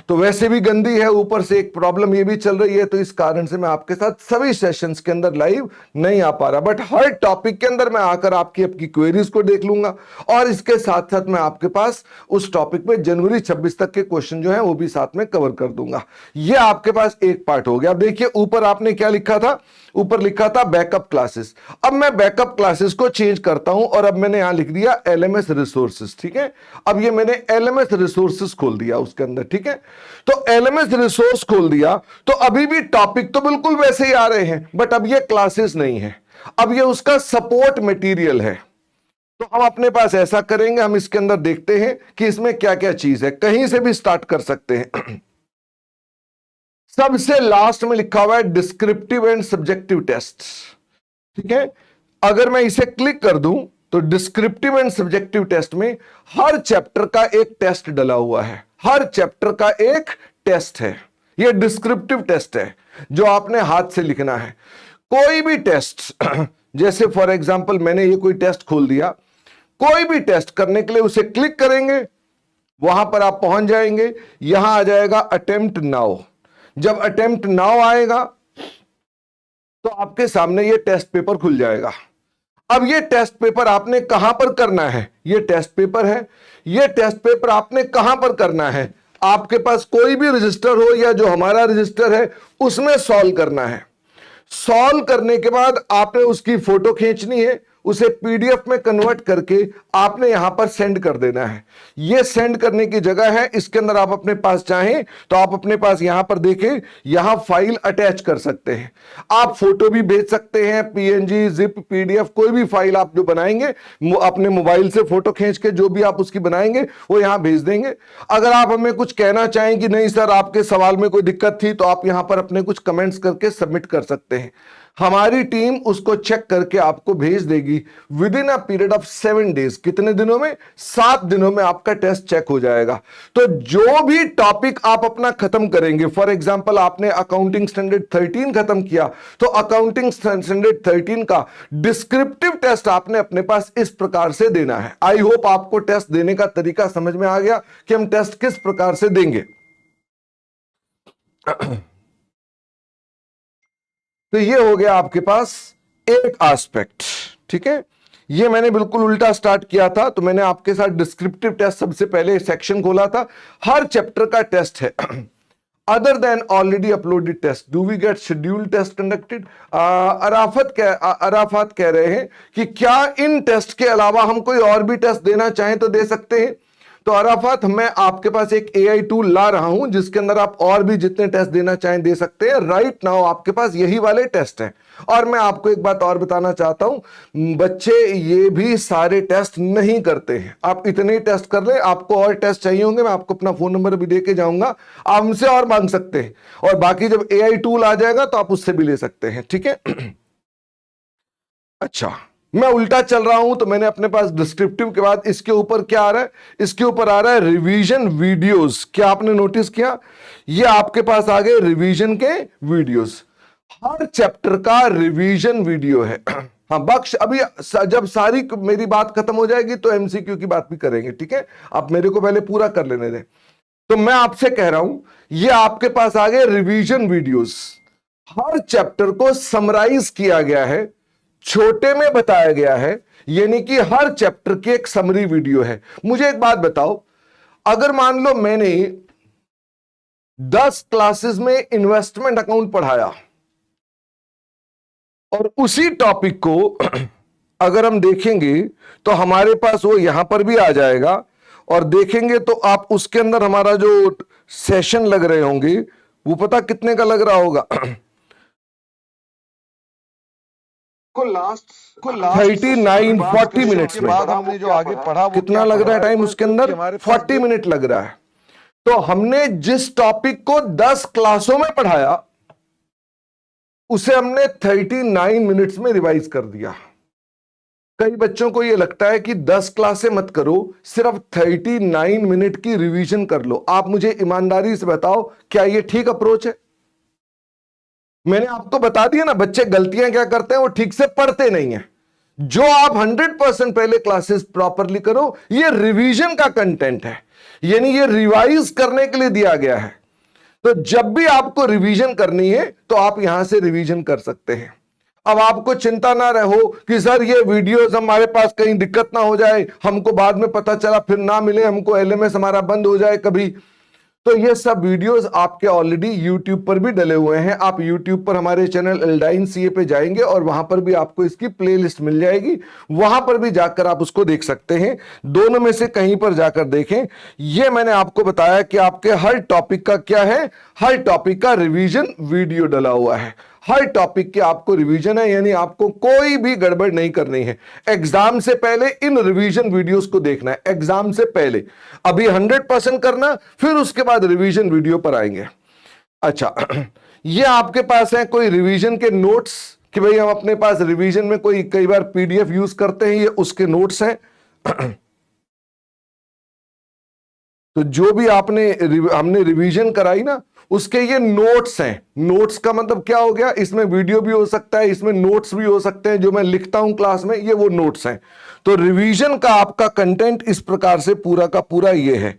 तो वैसे भी गंदी है, ऊपर से एक प्रॉब्लम ये भी चल रही है, तो इस कारण से मैं आपके साथ सभी सेशंस के अंदर लाइव नहीं आ पा रहा। बट हर टॉपिक के अंदर मैं आकर आपकी क्वेरीज को देख लूंगा और इसके साथ साथ मैं आपके पास उस टॉपिक पे जनवरी 26 तक के क्वेश्चन जो है वो भी साथ में कवर कर दूंगा। ये आपके पास एक पार्ट हो गया। अब देखिए ऊपर आपने क्या लिखा था, ऊपर लिखा था बैकअप क्लासेस। अब मैं बैकअप क्लासेस को चेंज करता हूं और अब मैंने यहां लिख दिया एलएमएस रिसोर्सेस, ठीक है। अब ये मैंने एलएमएस रिसोर्सेस खोल दिया उसके अंदर, ठीक है। तो एलएमएस रिसोर्स खोल दिया तो अभी भी टॉपिक तो बिल्कुल वैसे ही आ रहे हैं, बट अब ये क्लासेस नहीं है, अब ये उसका सपोर्ट मटेरियल है। तो हम अपने पास ऐसा करेंगे, हम इसके अंदर देखते हैं कि इसमें क्या क्या चीज है, कहीं से भी स्टार्ट कर सकते हैं। सबसे लास्ट में लिखा हुआ है डिस्क्रिप्टिव एंड सब्जेक्टिव टेस्ट, ठीक है। अगर मैं इसे क्लिक कर दूं तो डिस्क्रिप्टिव एंड सब्जेक्टिव टेस्ट में हर चैप्टर का एक टेस्ट डला हुआ है, हर चैप्टर का एक टेस्ट है। यह डिस्क्रिप्टिव टेस्ट है जो आपने हाथ से लिखना है। कोई भी टेस्ट जैसे फॉर एग्जांपल मैंने ये कोई टेस्ट खोल दिया, कोई भी टेस्ट करने के लिए उसे क्लिक करेंगे, वहां पर आप पहुंच जाएंगे, यहां आ जाएगा अटेम्प्ट नाउ। जब अटेम्प्ट नाउ आएगा तो आपके सामने ये टेस्ट पेपर खुल जाएगा। अब ये टेस्ट पेपर आपने कहां पर करना है, ये टेस्ट पेपर है, ये टेस्ट पेपर आपने कहां पर करना है, आपके पास कोई भी रजिस्टर हो या जो हमारा रजिस्टर है उसमें सॉल्व करना है। सॉल्व करने के बाद आपने उसकी फोटो खींचनी है, उसे पीडीएफ में कन्वर्ट करके आपने यहां पर सेंड कर देना है। यह सेंड करने की जगह है, इसके अंदर आप अपने पास चाहें तो आप अपने पास यहां पर देखें, यहां फाइल अटैच कर सकते हैं। आप फोटो भी भेज सकते हैं, पीएनजी, जिप, पीडीएफ, कोई भी फाइल आप जो बनाएंगे अपने मोबाइल से फोटो खींच के जो भी आप उसकी बनाएंगे वो यहां भेज देंगे। अगर आप हमें कुछ कहना चाहें कि नहीं सर आपके सवाल में कोई दिक्कत थी, तो आप यहां पर अपने कुछ कमेंट्स करके सबमिट कर सकते हैं। हमारी टीम उसको चेक करके आपको भेज देगी with in a period of 7 days. कितने दिनों में? 7 दिनों में आपका टेस्ट चेक हो जाएगा। तो जो भी टॉपिक आप अपना खत्म करेंगे, फॉर एग्जांपल आपने अकाउंटिंग स्टैंडर्ड 13 खत्म किया, तो अकाउंटिंग स्टैंडर्ड 13 का डिस्क्रिप्टिव टेस्ट आपने अपने पास इस प्रकार से देना है। आई होप आपको टेस्ट देने का तरीका समझ में आ गया कि हम टेस्ट किस प्रकार से देंगे। तो ये हो गया आपके पास एक एस्पेक्ट, ठीक है। ये मैंने बिल्कुल उल्टा स्टार्ट किया था, तो मैंने आपके साथ डिस्क्रिप्टिव टेस्ट सबसे पहले सेक्शन खोला था, हर चैप्टर का टेस्ट है। Other than already uploaded test, do we get schedule test conducted? Arafat कह रहे हैं कि क्या इन टेस्ट के अलावा हम कोई और भी टेस्ट देना चाहें तो दे सकते हैं। तो अराफात, मैं आपके पास एक एआई टूल ला रहा हूं जिसके अंदर आप और भी जितने टेस्ट देना चाहें दे सकते हैं। राइट नाउ आपके पास यही वाले टेस्ट हैं। और मैं आपको एक बात और बताना चाहता हूं, बच्चे ये भी सारे टेस्ट नहीं करते हैं। आप इतने ही टेस्ट कर ले, आपको और टेस्ट चाहिए होंगे, मैं आपको अपना फोन नंबर भी दे के जाऊंगा, आप हमसे और मांग सकते हैं। और बाकी जब एआई टूल आ जाएगा तो आप उससे भी ले सकते हैं, ठीक है। अच्छा, मैं उल्टा चल रहा हूं, तो मैंने अपने पास डिस्क्रिप्टिव के बाद इसके ऊपर क्या आ रहा है, इसके ऊपर आ रहा है रिवीजन वीडियोस। क्या आपने नोटिस किया? ये आपके पास आ गए रिवीजन के वीडियोस। हर चैप्टर का रिवीजन वीडियो है। हाँ बख्श, अभी जब सारी मेरी बात खत्म हो जाएगी तो एमसीक्यू की बात भी करेंगे, ठीक है। आप मेरे को पहले पूरा कर लेने दें। तो मैं आपसे कह रहा हूं, ये आपके पास आ गए रिवीजन वीडियोस। हर चैप्टर को समराइज किया गया है, छोटे में बताया गया है, यानी कि हर चैप्टर की एक समरी वीडियो है। मुझे एक बात बताओ, अगर मान लो मैंने 10 क्लासेस में इन्वेस्टमेंट अकाउंट पढ़ाया और उसी टॉपिक को अगर हम देखेंगे तो हमारे पास वो यहां पर भी आ जाएगा, और देखेंगे तो आप उसके अंदर हमारा जो सेशन लग रहे होंगे वो पता कितने का लग रहा होगा? को लास्ट 39-40 मिनट्स के में। बाद हमने जो आगे पढ़ा वो कितना क्या लग रहा है पढ़ा? टाइम उसके अंदर? हमारे पास 40 मिनट लग रहा है। तो हमने जिस टॉपिक को 10 क्लासों में पढ़ाया उसे हमने 39 मिनट्स में रिवाइज कर दिया। कई बच्चों को यह लगता है कि 10 क्लासें मत करो, सिर्फ 39 मिनट की रिवीजन कर लो। आप मुझे ईमानदारी से बताओ, क्या यह ठीक अप्रोच है? मैंने आपको बता दिया ना, बच्चे गलतियां क्या करते हैं, वो ठीक से पढ़ते नहीं है। जो आप 100% पहले क्लासेस प्रॉपरली करो, ये रिवीजन का कंटेंट है, यानी ये रिवाइज करने के लिए दिया गया है। तो जब भी आपको रिवीजन करनी है तो आप यहां से रिवीजन कर सकते हैं। अब आपको चिंता ना रहो कि सर ये वीडियोस हमारे पास कहीं दिक्कत ना हो जाए, हमको बाद में पता चला फिर ना मिले, हमको एलएमएस हमारा बंद हो जाए कभी। तो ये सब वीडियोस आपके ऑलरेडी YouTube पर भी डले हुए हैं। आप YouTube पर हमारे चैनल एल्डाइन सीए पे जाएंगे और वहां पर भी आपको इसकी प्लेलिस्ट मिल जाएगी, वहां पर भी जाकर आप उसको देख सकते हैं। दोनों में से कहीं पर जाकर देखें। ये मैंने आपको बताया कि आपके हर टॉपिक का क्या है, हर टॉपिक का रिवीजन वीडियो डला हुआ है। हर टॉपिक की आपको रिवीजन है, यानी आपको कोई भी गड़बड़ नहीं करनी है। एग्जाम से पहले इन रिवीजन वीडियोस को देखना है, एग्जाम से पहले। अभी 100% करना, फिर उसके बाद रिवीजन वीडियो पर आएंगे। अच्छा, ये आपके पास है कोई रिवीजन के नोट्स, कि भाई हम अपने पास रिवीजन में कोई कई बार पीडीएफ यूज करते हैं, ये उसके नोट्स हैं। तो जो भी हमने रिवीजन कराई ना, उसके ये नोट्स हैं। नोट्स का मतलब क्या हो गया, इसमें वीडियो भी हो सकता है, इसमें नोट्स भी हो सकते हैं। जो मैं लिखता हूं क्लास में, ये वो नोट्स हैं। तो रिवीजन का आपका कंटेंट इस प्रकार से पूरा का पूरा ये है।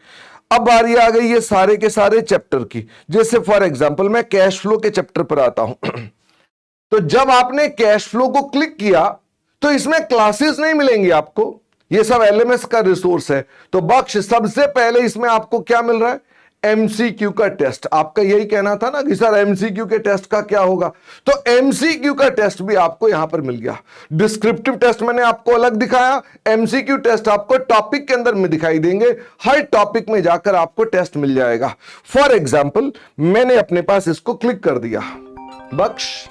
अब बारी आ गई ये सारे के सारे चैप्टर की। जैसे फॉर एग्जांपल मैं कैश फ्लो के चैप्टर पर आता हूं। तो जब आपने कैश फ्लो को क्लिक किया तो इसमें क्लासेस नहीं मिलेंगी आपको, ये सब एलएमएस का रिसोर्स है। तो बख्श, सबसे पहले इसमें आपको क्या मिल रहा है? एमसीक्यू का टेस्ट। आपका यही कहना था ना कि सर एमसीक्यू के टेस्ट का क्या होगा, तो एमसीक्यू का टेस्ट भी आपको यहां पर मिल गया। डिस्क्रिप्टिव टेस्ट मैंने आपको अलग दिखाया, एमसीक्यू टेस्ट आपको टॉपिक के अंदर में दिखाई देंगे। हर टॉपिक में जाकर आपको टेस्ट मिल जाएगा। फॉर एग्जाम्पल मैंने अपने पास इसको क्लिक कर दिया, बख्श।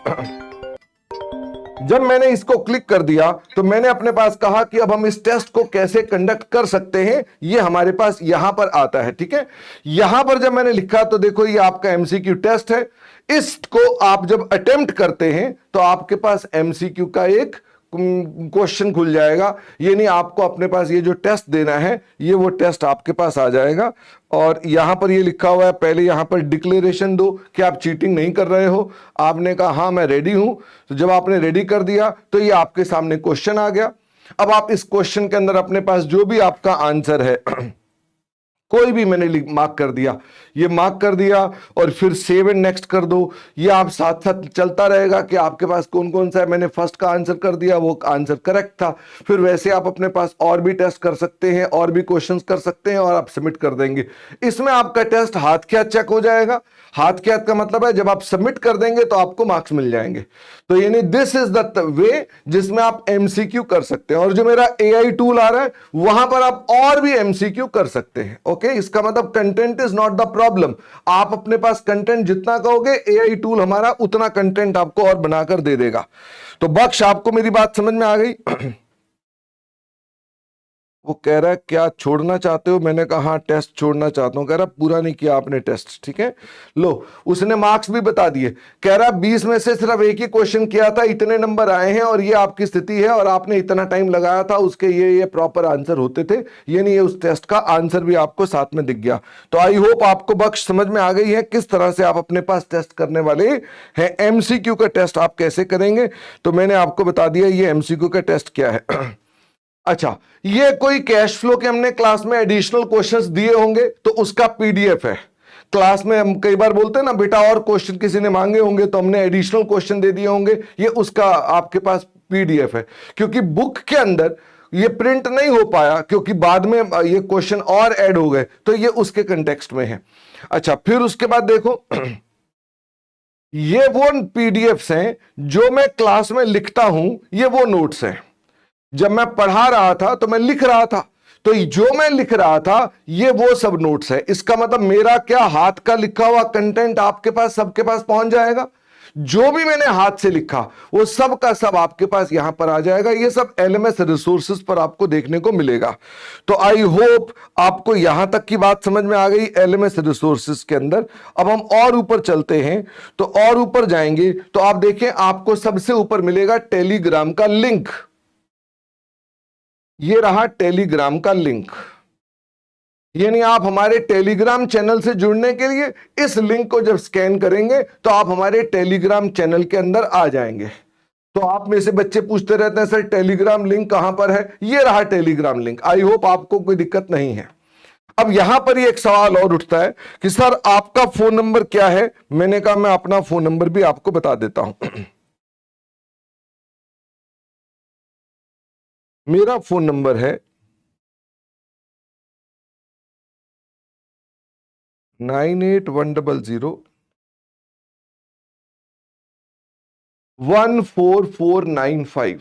जब मैंने इसको क्लिक कर दिया तो मैंने अपने पास कहा कि अब हम इस टेस्ट को कैसे कंडक्ट कर सकते हैं, ये हमारे पास यहां पर आता है। ठीक है, यहां पर जब मैंने लिखा तो देखो ये आपका एमसीक्यू टेस्ट है। इसको आप जब अटेम्प्ट करते हैं तो आपके पास एमसीक्यू का एक क्वेश्चन खुल जाएगा, यानी आपको अपने पास ये जो टेस्ट देना है, ये वो टेस्ट आपके पास आ जाएगा। और यहां पर ये लिखा हुआ है, पहले यहां पर डिक्लेरेशन दो कि आप चीटिंग नहीं कर रहे हो। आपने कहा हाँ मैं रेडी हूं, तो जब आपने रेडी कर दिया तो ये आपके सामने क्वेश्चन आ गया। अब आप इस क्वेश्चन के अंदर अपने पास जो भी आपका आंसर है कोई भी मैंने मार्क कर दिया, ये मार्क कर दिया और फिर सेव एंड नेक्स्ट कर दो। ये आप साथ साथ चलता रहेगा कि आपके पास कौन कौन सा है। मैंने फर्स्ट का आंसर कर दिया, वो आंसर करेक्ट था। फिर वैसे आप अपने पास और भी टेस्ट कर सकते हैं, और भी क्वेश्चंस कर सकते हैं और आप सबमिट कर देंगे। इसमें आपका टेस्ट हाथ के हाथ चेक हो जाएगा। हाथ के हाथ का मतलब है जब आप सबमिट कर देंगे तो आपको मार्क्स मिल जाएंगे। तो यानी दिस इज द वे जिसमें आप एमसीक्यू कर सकते हैं। और जो मेरा एआई टूल आ रहा है वहां पर आप और भी एमसीक्यू कर सकते हैं। ओके, इसका मतलब content is not the problem. आप अपने पास कंटेंट जितना कहोगे, एआई टूल हमारा उतना कंटेंट आपको और बनाकर दे देगा। तो बख्श, आपको मेरी बात समझ में आ गई? वो कह रहा है क्या छोड़ना चाहते हो? मैंने कहा हाँ टेस्ट छोड़ना चाहता हूं। कह रहा पूरा नहीं किया आपने टेस्ट। ठीक है, लो उसने मार्क्स भी बता दिए। कह रहा 20 में से सिर्फ एक ही क्वेश्चन किया था, इतने नंबर आए हैं और ये आपकी स्थिति है और आपने इतना टाइम लगाया था, उसके ये प्रॉपर आंसर होते थे। ये नहीं है, उस टेस्ट का आंसर भी आपको साथ में दिख गया। तो आई होप आपको बख्श समझ में आ गई है किस तरह से आप अपने पास टेस्ट करने वाले हैं। एमसीक्यू का टेस्ट आप कैसे करेंगे तो मैंने आपको बता दिया ये एमसीक्यू का टेस्ट क्या है। अच्छा, ये कोई कैश फ्लो के हमने क्लास में एडिशनल क्वेश्चंस दिए होंगे तो उसका पीडीएफ है। क्लास में हम कई बार बोलते हैं ना बेटा और क्वेश्चन किसी ने मांगे होंगे तो हमने एडिशनल क्वेश्चन दे दिए होंगे, ये उसका आपके पास पीडीएफ है, क्योंकि बुक के अंदर ये प्रिंट नहीं हो पाया, क्योंकि बाद में ये क्वेश्चन और ऐड हो गए, तो ये उसके कंटेक्स्ट में है। अच्छा, फिर उसके बाद देखो ये वो पीडीएफ्स हैं जो मैं क्लास में लिखता हूं, ये वो नोट्स हैं। जब मैं पढ़ा रहा था तो मैं लिख रहा था, तो जो मैं लिख रहा था ये वो सब नोट्स है। इसका मतलब मेरा क्या हाथ का लिखा हुआ कंटेंट आपके पास, सबके पास पहुंच जाएगा। जो भी मैंने हाथ से लिखा वो सब का सब आपके पास यहां पर आ जाएगा। ये सब एलएमएस रिसोर्सेज पर आपको देखने को मिलेगा। तो आई होप आपको यहां तक की बात समझ में आ गई एलएमएस रिसोर्सेज के अंदर। अब हम और ऊपर चलते हैं, तो और ऊपर जाएंगे तो आप देखें आपको सबसे ऊपर मिलेगा टेलीग्राम का लिंक। ये रहा टेलीग्राम का लिंक, यानी आप हमारे टेलीग्राम चैनल से जुड़ने के लिए इस लिंक को जब स्कैन करेंगे तो आप हमारे टेलीग्राम चैनल के अंदर आ जाएंगे। तो आप में से बच्चे पूछते रहते हैं सर टेलीग्राम लिंक कहां पर है, ये रहा टेलीग्राम लिंक। आई होप आपको कोई दिक्कत नहीं है। अब यहां पर एक सवाल और उठता है कि सर आपका फोन नंबर क्या है। मैंने कहा मैं अपना फोन नंबर भी आपको बता देता हूं। मेरा फोन नंबर है 9810014495।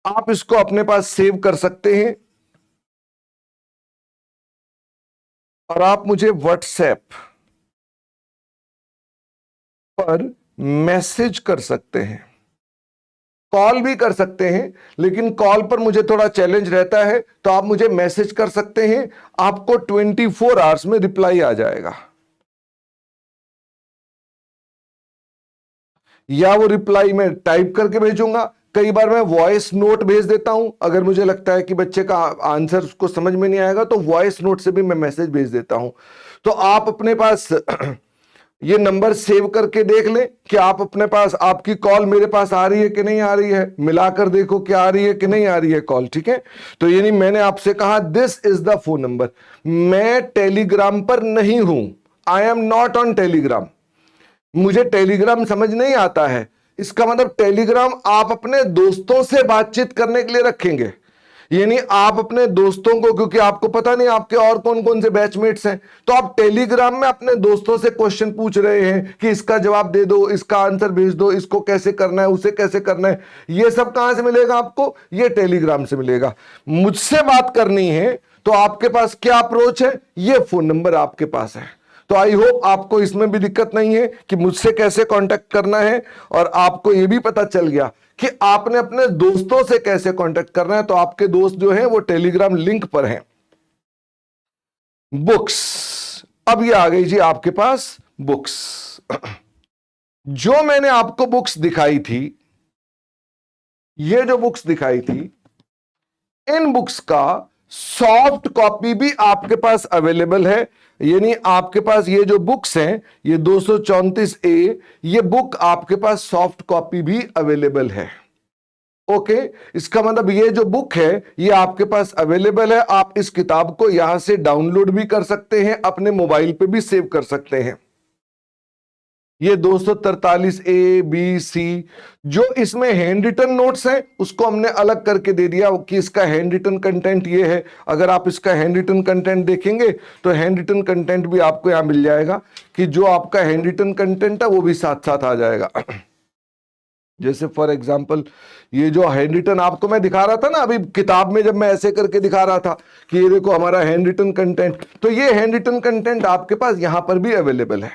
आप इसको अपने पास सेव कर सकते हैं और आप मुझे व्हाट्सएप पर मैसेज कर सकते हैं, कॉल भी कर सकते हैं, लेकिन कॉल पर मुझे थोड़ा चैलेंज रहता है, तो आप मुझे मैसेज कर सकते हैं। आपको 24 आवर्स में रिप्लाई आ जाएगा, या वो रिप्लाई में टाइप करके भेजूंगा। कई बार मैं वॉइस नोट भेज देता हूं, अगर मुझे लगता है कि बच्चे का आंसर उसको समझ में नहीं आएगा तो वॉइस नोट से भी मैं मैसेज भेज देता हूं। तो आप अपने पास ये नंबर सेव करके देख लें कि आप अपने पास आपकी कॉल मेरे पास आ रही है कि नहीं आ रही है, मिलाकर देखो कि आ रही है कि नहीं आ रही है कॉल। ठीक है, तो यानी मैंने आपसे कहा this is the phone number. मैं टेलीग्राम पर नहीं हूं, I am not on Telegram, मुझे टेलीग्राम समझ नहीं आता है। इसका मतलब टेलीग्राम आप अपने दोस्तों से बातचीत करने के लिए रखेंगे, यानी आप अपने दोस्तों को, क्योंकि आपको पता नहीं आपके और कौन कौन से बैचमेट्स हैं, तो आप टेलीग्राम में अपने दोस्तों से क्वेश्चन पूछ रहे हैं कि इसका जवाब दे दो, इसका आंसर भेज दो, इसको कैसे करना है, उसे कैसे करना है। ये सब कहां से मिलेगा आपको, ये टेलीग्राम से मिलेगा। मुझसे बात करनी है तो आपके पास क्या अप्रोच है, ये फोन नंबर आपके पास है। तो आई होप आपको इसमें भी दिक्कत नहीं है कि मुझसे कैसे कांटेक्ट करना है, और आपको यह भी पता चल गया कि आपने अपने दोस्तों से कैसे कांटेक्ट करना है। तो आपके दोस्त जो हैं वो टेलीग्राम लिंक पर हैं। बुक्स, अब ये आ गई जी आपके पास बुक्स। जो मैंने आपको बुक्स दिखाई थी, ये जो बुक्स दिखाई थी, इन बुक्स का सॉफ्ट कॉपी भी आपके पास अवेलेबल है। यानी आपके पास ये जो बुक्स हैं, ये 234A, ये बुक आपके पास सॉफ्ट कॉपी भी अवेलेबल है। ओके, इसका मतलब ये जो बुक है ये आपके पास अवेलेबल है। आप इस किताब को यहां से डाउनलोड भी कर सकते हैं, अपने मोबाइल पे भी सेव कर सकते हैं। ये 243A, B, C, जो इसमें हैंड रिटन नोट्स हैं उसको हमने अलग करके दे दिया कि इसका हैंड रिटन कंटेंट ये है। अगर आप इसका हैंड रिटन कंटेंट देखेंगे तो हैंड रिटन कंटेंट भी आपको यहां मिल जाएगा, कि जो आपका हैंड रिटन कंटेंट है वो भी साथ साथ आ जाएगा। जैसे फॉर एग्जाम्पल ये जो हैंड रिटन आपको मैं दिखा रहा था ना अभी किताब में, जब मैं ऐसे करके दिखा रहा था कि ये देखो हमारा हैंड रिटन कंटेंट, तो ये हैंड रिटन कंटेंट आपके पास यहां पर भी अवेलेबल है।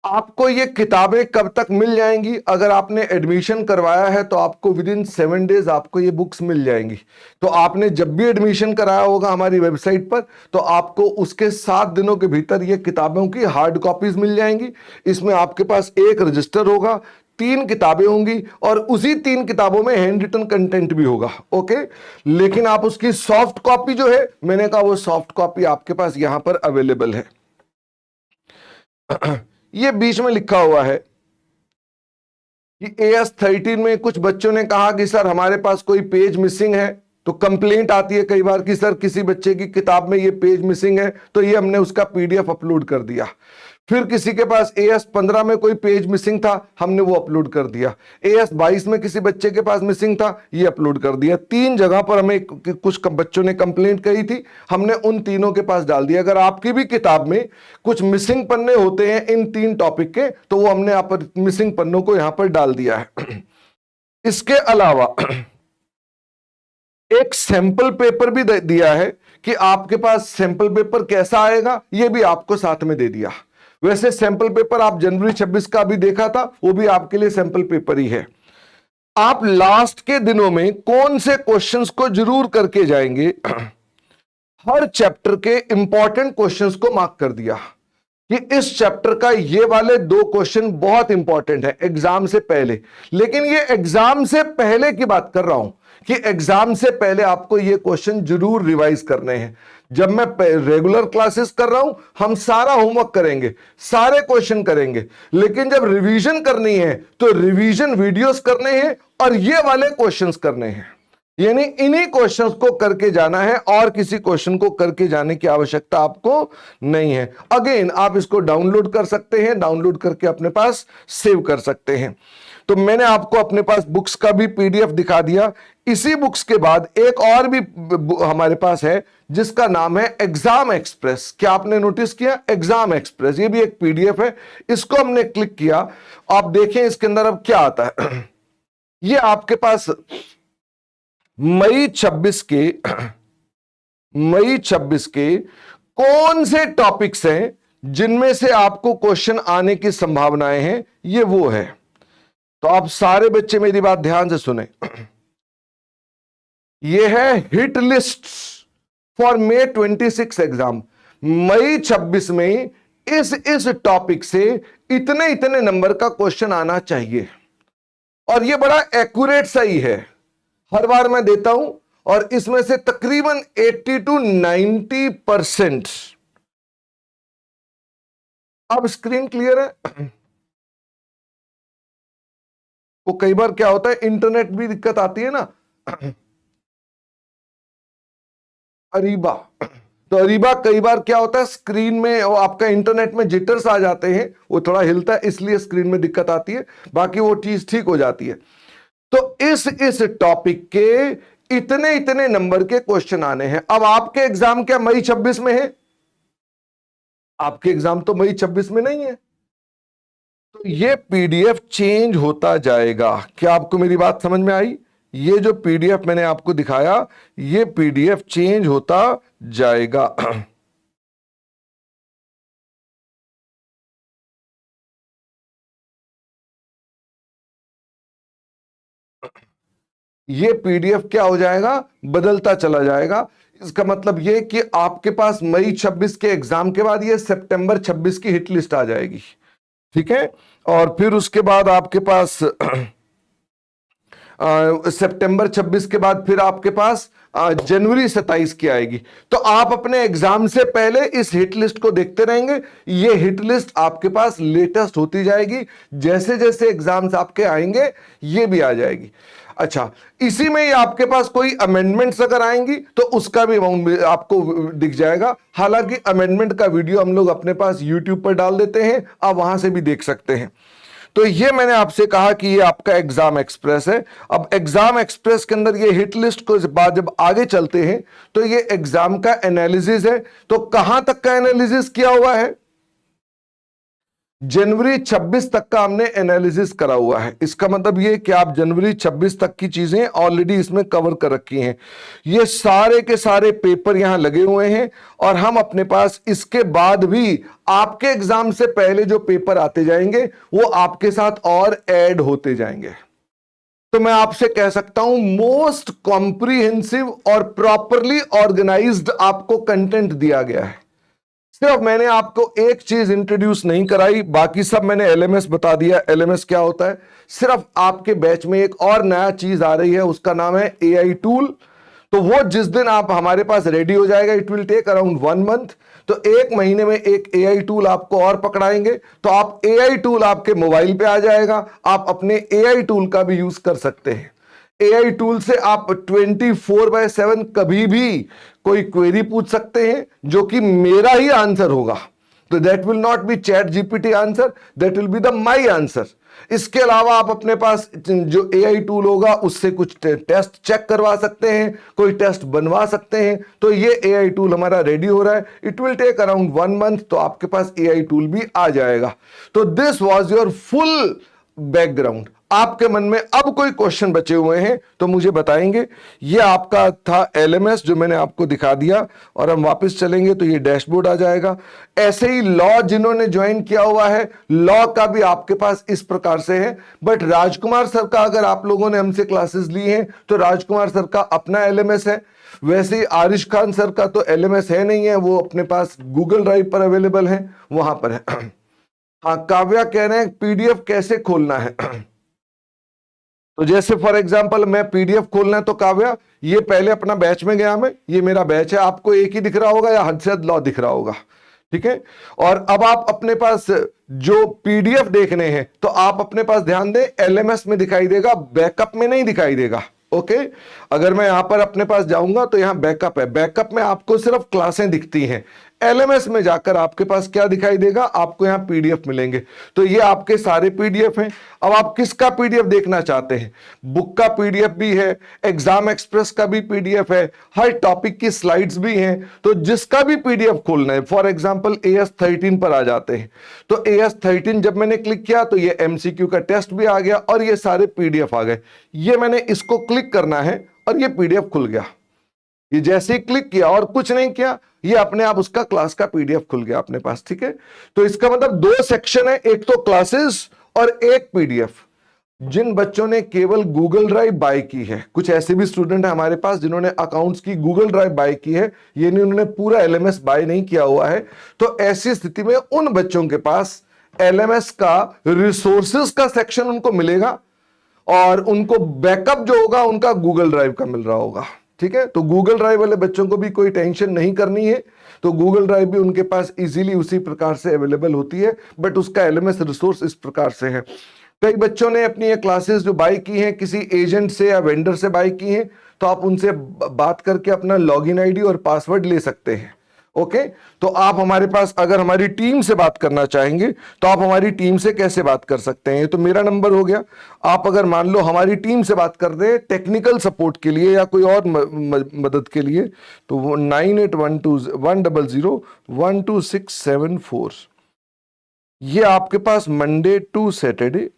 आपको ये किताबें कब तक मिल जाएंगी, अगर आपने एडमिशन करवाया है तो आपको विद इन 7 डेज आपको ये बुक्स मिल जाएंगी। तो आपने जब भी एडमिशन कराया होगा हमारी वेबसाइट पर, तो आपको उसके 7 दिनों के भीतर ये किताबों की हार्ड कॉपीज मिल जाएंगी। इसमें आपके पास एक रजिस्टर होगा, 3 किताबें होंगी, और उसी 3 किताबों में हैंड रिटन कंटेंट भी होगा। ओके, लेकिन आप उसकी सॉफ्ट कॉपी जो है, मैंने कहा वो सॉफ्ट कॉपी आपके पास यहां पर अवेलेबल है। ये बीच में लिखा हुआ है कि AS13 में कुछ बच्चों ने कहा कि सर हमारे पास कोई पेज मिसिंग है। तो कंप्लेंट आती है कई बार कि सर किसी बच्चे की किताब में ये पेज मिसिंग है, तो ये हमने उसका PDF अपलोड कर दिया। फिर किसी के पास AS15 में कोई पेज मिसिंग था, हमने वो अपलोड कर दिया। AS22 में किसी बच्चे के पास मिसिंग था, ये अपलोड कर दिया। 3 जगह पर हमें कुछ बच्चों ने कंप्लेंट करी थी, हमने उन तीनों के पास डाल दिया। अगर आपकी भी किताब में कुछ मिसिंग पन्ने होते हैं इन 3 टॉपिक के, तो वो हमने यहाँ पर मिसिंग पन्नों को यहां पर डाल दिया है। इसके अलावा एक सैंपल पेपर भी दिया है कि आपके पास सैंपल पेपर कैसा आएगा, ये भी आपको साथ में दे दिया। वैसे सैंपल पेपर आप जनवरी 26 का भी देखा था, वो भी आपके लिए सैंपल पेपर ही है। आप लास्ट के दिनों में कौन से क्वेश्चंस को जरूर करके जाएंगे, हर चैप्टर के इंपॉर्टेंट क्वेश्चंस को मार्क कर दिया कि इस चैप्टर का ये वाले 2 क्वेश्चन बहुत इंपॉर्टेंट है एग्जाम से पहले। लेकिन ये एग्जाम से पहले की बात कर रहा हूं कि एग्जाम से पहले आपको ये क्वेश्चन जरूर रिवाइज करने हैं। जब मैं रेगुलर क्लासेस कर रहा हूं, हम सारा होमवर्क करेंगे, सारे क्वेश्चन करेंगे, लेकिन जब रिवीजन करनी है तो रिवीजन वीडियोस करने हैं और ये वाले क्वेश्चंस करने हैं। यानी इन्हीं क्वेश्चंस को करके जाना है और किसी क्वेश्चन को करके जाने की आवश्यकता आपको नहीं है। अगेन आप इसको डाउनलोड कर सकते हैं, डाउनलोड करके अपने पास सेव कर सकते हैं। तो मैंने आपको अपने पास बुक्स का भी PDF दिखा दिया। इसी बुक्स के बाद एक और भी हमारे पास है जिसका नाम है एग्जाम एक्सप्रेस। क्या आपने नोटिस किया? एग्जाम एक्सप्रेस, ये भी एक PDF है। इसको हमने क्लिक किया, आप देखें इसके अंदर अब क्या आता है। ये आपके पास मई 26 के कौन से टॉपिक्स हैं जिनमें से आपको क्वेश्चन आने की संभावनाएं हैं, ये वो है। तो आप सारे बच्चे मेरी बात ध्यान से सुने। ये है hit list for May 26 exam. मई 26 में इस टॉपिक से इतने इतने नंबर का क्वेश्चन आना चाहिए, और ये बड़ा एक्यूरेट सही है, हर बार मैं देता हूं, और इसमें से तकरीबन 80 to 90%। अब स्क्रीन क्लियर है? वो कई बार क्या होता है, इंटरनेट भी दिक्कत आती है ना। अरीबा, तो अरीबा कई बार क्या होता है स्क्रीन में, वो आपका इंटरनेट में जिटर्स आ जाते हैं, वो थोड़ा हिलता है, इसलिए स्क्रीन में दिक्कत आती है, बाकी वो चीज ठीक हो जाती है। तो इस टॉपिक के इतने इतने नंबर के क्वेश्चन आने हैं। अब आपके एग्जाम क्या मई 26 में है? आपके एग्जाम तो मई 26 में नहीं है। तो ये PDF चेंज होता जाएगा। क्या आपको मेरी बात समझ में आई? ये जो PDF मैंने आपको दिखाया, ये PDF चेंज होता जाएगा। ये PDF क्या हो जाएगा? बदलता चला जाएगा। इसका मतलब ये कि आपके पास मई 26 के एग्जाम के बाद ये सितंबर 26 की हिट लिस्ट आ जाएगी, ठीक है। और फिर उसके बाद आपके पास सितंबर 26 के बाद फिर आपके पास जनवरी 27 की आएगी। तो आप अपने एग्जाम से पहले इस हिट लिस्ट को देखते रहेंगे। ये हिट लिस्ट आपके पास लेटेस्ट होती जाएगी, जैसे जैसे एग्जाम्स आपके आएंगे ये भी आ जाएगी। अच्छा, इसी में ही आपके पास कोई अमेंडमेंट्स अगर आएंगी तो उसका भी आपको दिख जाएगा। हालांकि अमेंडमेंट का वीडियो हम लोग अपने पास YouTube पर डाल देते हैं, आप वहां से भी देख सकते हैं। तो ये मैंने आपसे कहा कि ये आपका एग्जाम एक्सप्रेस है। अब एग्जाम एक्सप्रेस के अंदर ये हिट लिस्ट को बाद जब आगे चलते हैं तो ये एग्जाम का एनालिसिस है। तो कहां तक का एनालिसिस किया हुआ है? जनवरी 26 तक का हमने एनालिसिस करा हुआ है। इसका मतलब ये कि आप जनवरी 26 तक की चीजें ऑलरेडी इसमें कवर कर रखी हैं। ये सारे के सारे पेपर यहां लगे हुए हैं, और हम अपने पास इसके बाद भी आपके एग्जाम से पहले जो पेपर आते जाएंगे वो आपके साथ और ऐड होते जाएंगे। तो मैं आपसे कह सकता हूं मोस्ट कॉम्प्रिहेंसिव और प्रॉपरली ऑर्गेनाइज्ड आपको कंटेंट दिया गया है। सिर्फ मैंने आपको एक चीज इंट्रोड्यूस नहीं कराई, बाकी सब मैंने LMS बता दिया। LMS क्या होता है? सिर्फ आपके बैच में एक और नया चीज आ रही है, उसका नाम है AI टूल। तो वो जिस दिन आप हमारे पास रेडी हो जाएगा, it will take around 1 month. तो 1 महीने में एक AI टूल आपको और पकड़ाएंगे, तो आप AI टूल आपके मोबाइल पे आ जाएगा, आप अपने AI टूल का भी यूज कर सकते हैं। AI टूल से आप 24/7 कभी भी कोई क्वेरी पूछ सकते हैं, जो कि मेरा ही आंसर होगा। तो that will not be chat GPT answer, that will be the my answer. इसके अलावा आप अपने पास जो एआई टूल होगा उससे कुछ टेस्ट चेक करवा सकते हैं, कोई टेस्ट बनवा सकते हैं। तो ये एआई टूल हमारा रेडी हो रहा है, it will take around 1 month, तो आपके पास एआई टूल भी आ जाएगा। तो this was your full background. आपके मन में अब कोई क्वेश्चन बचे हुए हैं तो मुझे बताएंगे। ये आपका था एलएमएस जो मैंने आपको दिखा दिया, और हम वापस चलेंगे तो ये डैशबोर्ड आ जाएगा। ऐसे ही लॉ जिन्होंने ज्वाइन किया हुआ है, लॉ का भी आपके पास इस प्रकार से है। बट राजकुमार सर का अगर आप लोगों ने हमसे क्लासेस ली हैं तो राजकुमार सर का अपना एलएमएस है। वैसे ही आरिश खान सर का तो एलएमएस है नहीं है, वो अपने पास गूगल ड्राइव पर अवेलेबल है, वहां पर है। हाँ, काव्या कह रहे हैं पीडीएफ कैसे खोलना है। तो जैसे फॉर एग्जांपल मैं पीडीएफ खोलना है तो काव्या, ये पहले अपना बैच में गया मैं, ये मेरा बैच है, आपको एक ही दिख रहा होगा या हद से हद लॉ दिख रहा होगा, ठीक है। और अब आप अपने पास जो पीडीएफ देखने हैं तो आप अपने पास ध्यान दें, एलएमएस में दिखाई देगा, बैकअप में नहीं दिखाई देगा। ओके, अगर मैं यहां पर अपने पास जाऊंगा तो यहां बैकअप है, बैकअप में आपको सिर्फ क्लासें दिखती हैं। एलएमएस में जाकर आपके पास क्या दिखाई देगा, आपको यहां पीडीएफ मिलेंगे। तो ये आपके सारे पीडीएफ हैं। अब आप किसका पीडीएफ देखना चाहते हैं? बुक का पीडीएफ भी है, एग्जाम एक्सप्रेस का भी पीडीएफ है, हर टॉपिक की स्लाइड्स भी हैं। तो जिसका भी पीडीएफ खोलना है, फॉर एग्जांपल AS13 पर आ जाते हैं। तो AS13 जब मैंने क्लिक किया तो ये MCQ का टेस्ट भी आ गया और ये सारे पीडीएफ आ गए। ये मैंने इसको क्लिक करना है और ये पीडीएफ खुल गया। ये जैसे ही क्लिक किया और कुछ नहीं किया, ये अपने आप उसका क्लास का पीडीएफ खुल गया अपने पास, ठीक है। तो इसका मतलब 2 सेक्शन है, एक तो क्लासेस और एक पीडीएफ। जिन बच्चों ने केवल गूगल ड्राइव बाय की है, कुछ ऐसे भी स्टूडेंट है हमारे पास जिन्होंने अकाउंट्स की गूगल ड्राइव बाय की है, ये नहीं उन्होंने पूरा एलएमएस बाय नहीं किया हुआ है, तो ऐसी स्थिति में उन बच्चों के पास एलएमएस का रिसोर्सेज का सेक्शन उनको मिलेगा और उनको बैकअप जो होगा उनका गूगल ड्राइव का मिल रहा होगा, ठीक है। तो गूगल ड्राइव वाले बच्चों को भी कोई टेंशन नहीं करनी है, तो गूगल ड्राइव भी उनके पास इजीली उसी प्रकार से अवेलेबल होती है, बट उसका एलएमएस रिसोर्स इस प्रकार से है। कई बच्चों ने अपनी ये क्लासेस जो बाय की हैं किसी एजेंट से या वेंडर से बाय की हैं, तो आप उनसे बात करके अपना लॉगिन आईडी और पासवर्ड ले सकते हैं। ओके, तो आप हमारे पास अगर हमारी टीम से बात करना चाहेंगे तो आप हमारी टीम से कैसे बात कर सकते हैं? तो मेरा नंबर हो गया, आप अगर मान लो हमारी टीम से बात कर रहे हैं टेक्निकल सपोर्ट के लिए या कोई और मदद के लिए, तो वो 981210012674, ये आपके पास मंडे टू सैटरडे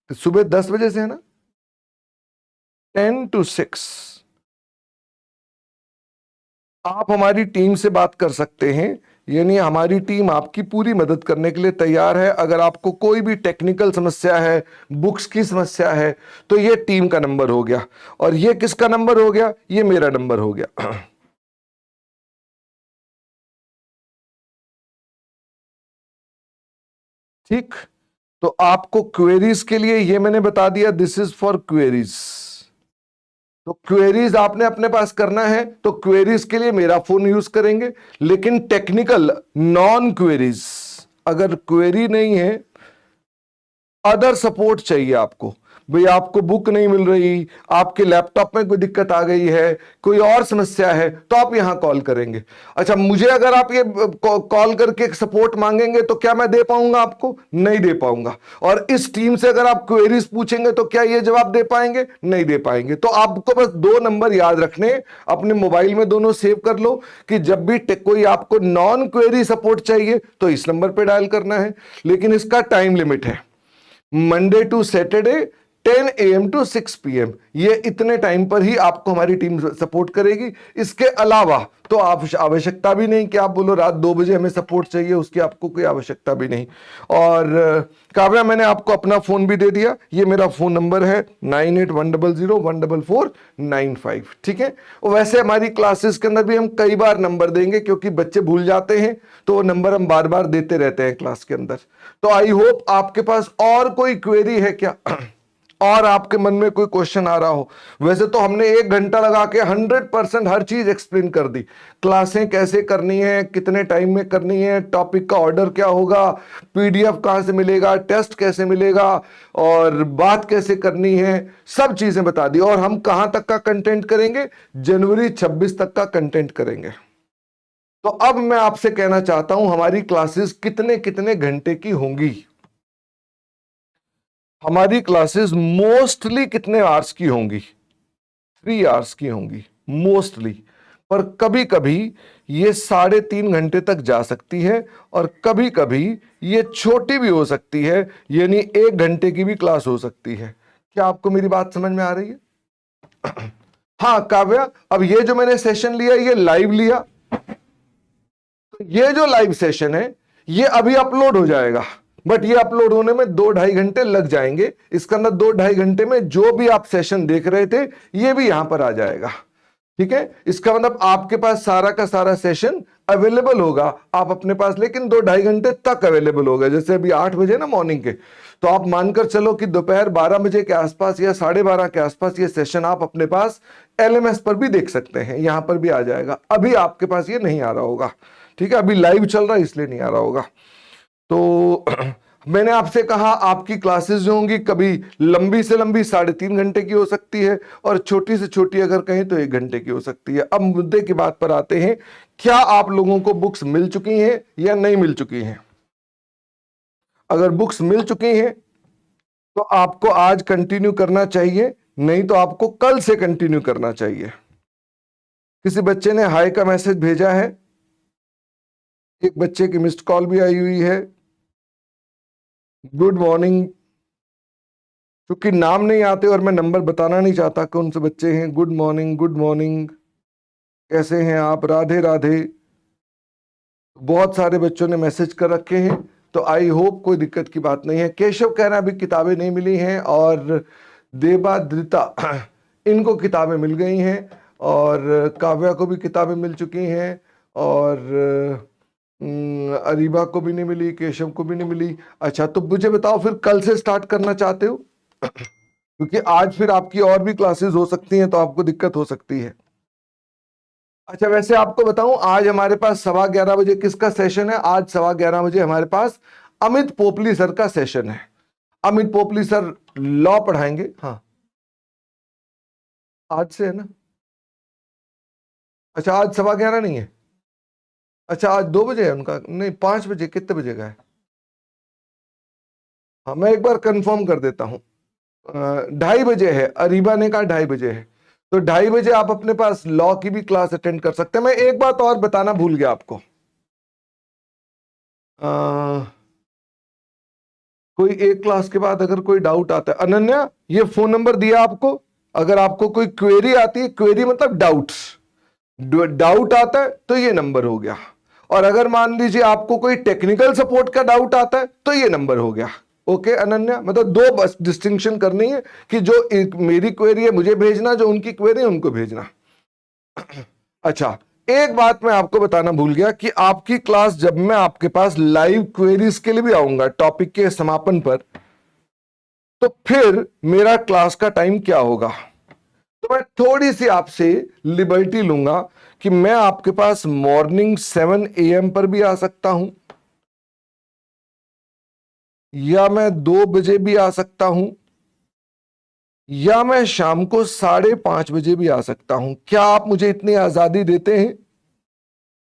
सुबह 10 बजे से है ना, 10 to 6 आप हमारी टीम से बात कर सकते हैं। यानी हमारी टीम आपकी पूरी मदद करने के लिए तैयार है। अगर आपको कोई भी टेक्निकल समस्या है, बुक्स की समस्या है, तो ये टीम का नंबर हो गया। और ये किसका नंबर हो गया? ये मेरा नंबर हो गया। ठीक, तो आपको क्वेरीज के लिए ये मैंने बता दिया, दिस इज फॉर क्वेरीज। तो क्वेरीज आपने अपने पास करना है तो क्वेरीज के लिए मेरा फोन यूज करेंगे, लेकिन टेक्निकल नॉन क्वेरीज, अगर क्वेरी नहीं है, अदर सपोर्ट चाहिए आपको, भाई आपको बुक नहीं मिल रही, आपके लैपटॉप में कोई दिक्कत आ गई है, कोई और समस्या है, तो आप यहां कॉल करेंगे। अच्छा, मुझे अगर आप ये कॉल करके सपोर्ट मांगेंगे तो क्या मैं दे पाऊंगा? आपको नहीं दे पाऊंगा। और इस टीम से अगर आप क्वेरीज पूछेंगे तो क्या ये जवाब दे पाएंगे? नहीं दे पाएंगे। तो आपको बस 2 नंबर याद रखने, अपने मोबाइल में दोनों सेव कर लो कि जब भी कोई आपको नॉन क्वेरी सपोर्ट चाहिए तो इस नंबर पर डायल करना है। लेकिन इसका टाइम लिमिट है, Monday to Saturday 10 AM to 6 PM, ये इतने टाइम पर ही आपको हमारी टीम सपोर्ट करेगी। इसके अलावा तो आप आवश्यकता भी नहीं कि आप बोलो रात 2 बजे हमें सपोर्ट चाहिए, उसकी आपको कोई आवश्यकता भी नहीं। और काव्या, मैंने आपको अपना फोन भी दे दिया, ये मेरा फोन नंबर है 9810014495, ठीक है। और वैसे हमारी क्लासेस के अंदर भी हम कई बार नंबर देंगे क्योंकि बच्चे भूल जाते हैं, तो वो नंबर हम बार बार देते रहते हैं क्लास के अंदर। तो आई होप आपके पास और कोई क्वेरी है क्या? और आपके मन में कोई क्वेश्चन आ रहा हो। वैसे तो हमने 1 घंटा लगा के 100% हर चीज एक्सप्लेन कर दी, क्लासें कैसे करनी है, कितने टाइम में करनी है, टॉपिक का ऑर्डर क्या होगा, पीडीएफ कहां से मिलेगा, टेस्ट कैसे मिलेगा और बात कैसे करनी है, सब चीजें बता दी। और हम कहां तक का कंटेंट करेंगे, जनवरी 26 तक का कंटेंट करेंगे। तो अब मैं आपसे कहना चाहता हूं हमारी क्लासेस कितने कितने घंटे की होंगी। हमारी क्लासेस मोस्टली कितने आवर्स की होंगी, 3 आवर्स की होंगी मोस्टली, पर कभी कभी ये 3.5 घंटे तक जा सकती है और कभी कभी ये छोटी भी हो सकती है, यानी 1 घंटे की भी क्लास हो सकती है। क्या आपको मेरी बात समझ में आ रही है? हाँ काव्या, अब ये जो मैंने सेशन लिया ये लाइव लिया, तो ये जो लाइव सेशन है ये अभी अपलोड हो जाएगा, बट ये अपलोड होने में 2-2.5 घंटे लग जाएंगे। इसके अंदर 2-2.5 घंटे में जो भी आप सेशन देख रहे थे ये भी यहां पर आ जाएगा, ठीक है। इसका मतलब आपके पास सारा का सारा सेशन अवेलेबल होगा आप अपने पास, लेकिन 2-2.5 घंटे तक अवेलेबल होगा। जैसे अभी 8 बजे ना मॉर्निंग के, तो आप मानकर चलो कि दोपहर 12 बजे के आसपास या 12:30 के आसपास ये सेशन आप अपने पास एलएमएस पर भी देख सकते हैं, यहां पर भी आ जाएगा। अभी आपके पास ये नहीं आ रहा होगा, ठीक है, अभी लाइव चल रहा है इसलिए नहीं आ रहा होगा। तो मैंने आपसे कहा आपकी क्लासेस जो होंगी कभी लंबी से लंबी 3.5 घंटे की हो सकती है और छोटी से छोटी अगर कहें तो 1 घंटे की हो सकती है। अब मुद्दे की बात पर आते हैं, क्या आप लोगों को बुक्स मिल चुकी हैं या नहीं मिल चुकी हैं? अगर बुक्स मिल चुकी हैं तो आपको आज कंटिन्यू करना चाहिए, नहीं तो आपको कल से कंटिन्यू करना चाहिए। किसी बच्चे ने हाय का मैसेज भेजा है, एक बच्चे की मिस्ड कॉल भी आई हुई है, गुड मॉर्निंग। क्योंकि नाम नहीं आते और मैं नंबर बताना नहीं चाहता कौन से बच्चे हैं। गुड मॉर्निंग, गुड मॉर्निंग, कैसे हैं आप, राधे राधे। बहुत सारे बच्चों ने मैसेज कर रखे हैं, तो आई होप कोई दिक्कत की बात नहीं है। केशव कह रहा है अभी किताबें नहीं मिली हैं, और देवाद्रिता इनको किताबें मिल गई हैं, और काव्या को भी किताबें मिल चुकी हैं, और अरीबा को भी नहीं मिली, केशव को भी नहीं मिली। अच्छा, तो मुझे बताओ फिर कल से स्टार्ट करना चाहते हो? क्योंकि आज फिर आपकी और भी क्लासेस हो सकती हैं, तो आपको दिक्कत हो सकती है। अच्छा, वैसे आपको बताऊं आज हमारे पास 11:15 बजे किसका सेशन है? आज 11:15 बजे हमारे पास अमित पोपली सर का सेशन है। अमित पोपली सर लॉ पढ़ाएंगे। हाँ, आज से है ना? अच्छा, आज 11:15 नहीं है? अच्छा, आज 2 बजे है उनका? नहीं, 5 बजे। कितने बजे का है? हाँ, मैं एक बार कंफर्म कर देता हूं। 2:30 बजे है, अरीबा ने कहा 2:30 बजे है, तो 2:30 बजे आप अपने पास लॉ की भी क्लास अटेंड कर सकते हैं। मैं एक बात और बताना भूल गया आपको, कोई एक क्लास के बाद अगर कोई डाउट आता है, अनन्या ये फोन नंबर दिया आपको, अगर आपको कोई क्वेरी आती है, क्वेरी मतलब डाउट्स, डाउट आता है तो ये नंबर हो गया, और अगर मान लीजिए आपको कोई टेक्निकल सपोर्ट का डाउट आता है तो ये नंबर हो गया। ओके अनन्या, मतलब 2 बस डिस्टिंक्शन करनी है कि जो मेरी क्वेरी है मुझे भेजना, जो उनकी क्वेरी है उनको भेजना। अच्छा, एक बात मैं आपको बताना भूल गया कि आपकी क्लास जब मैं आपके पास लाइव क्वेरीज के लिए भी आऊंगा टॉपिक के समापन पर, तो फिर मेरा क्लास का टाइम क्या होगा? तो मैं थोड़ी सी आपसे लिबर्टी लूंगा कि मैं आपके पास मॉर्निंग 7 AM पर भी आ सकता हूं, या मैं 2 बजे भी आ सकता हूं, या मैं शाम को 5:30 बजे भी आ सकता हूं। क्या आप मुझे इतनी आजादी देते हैं?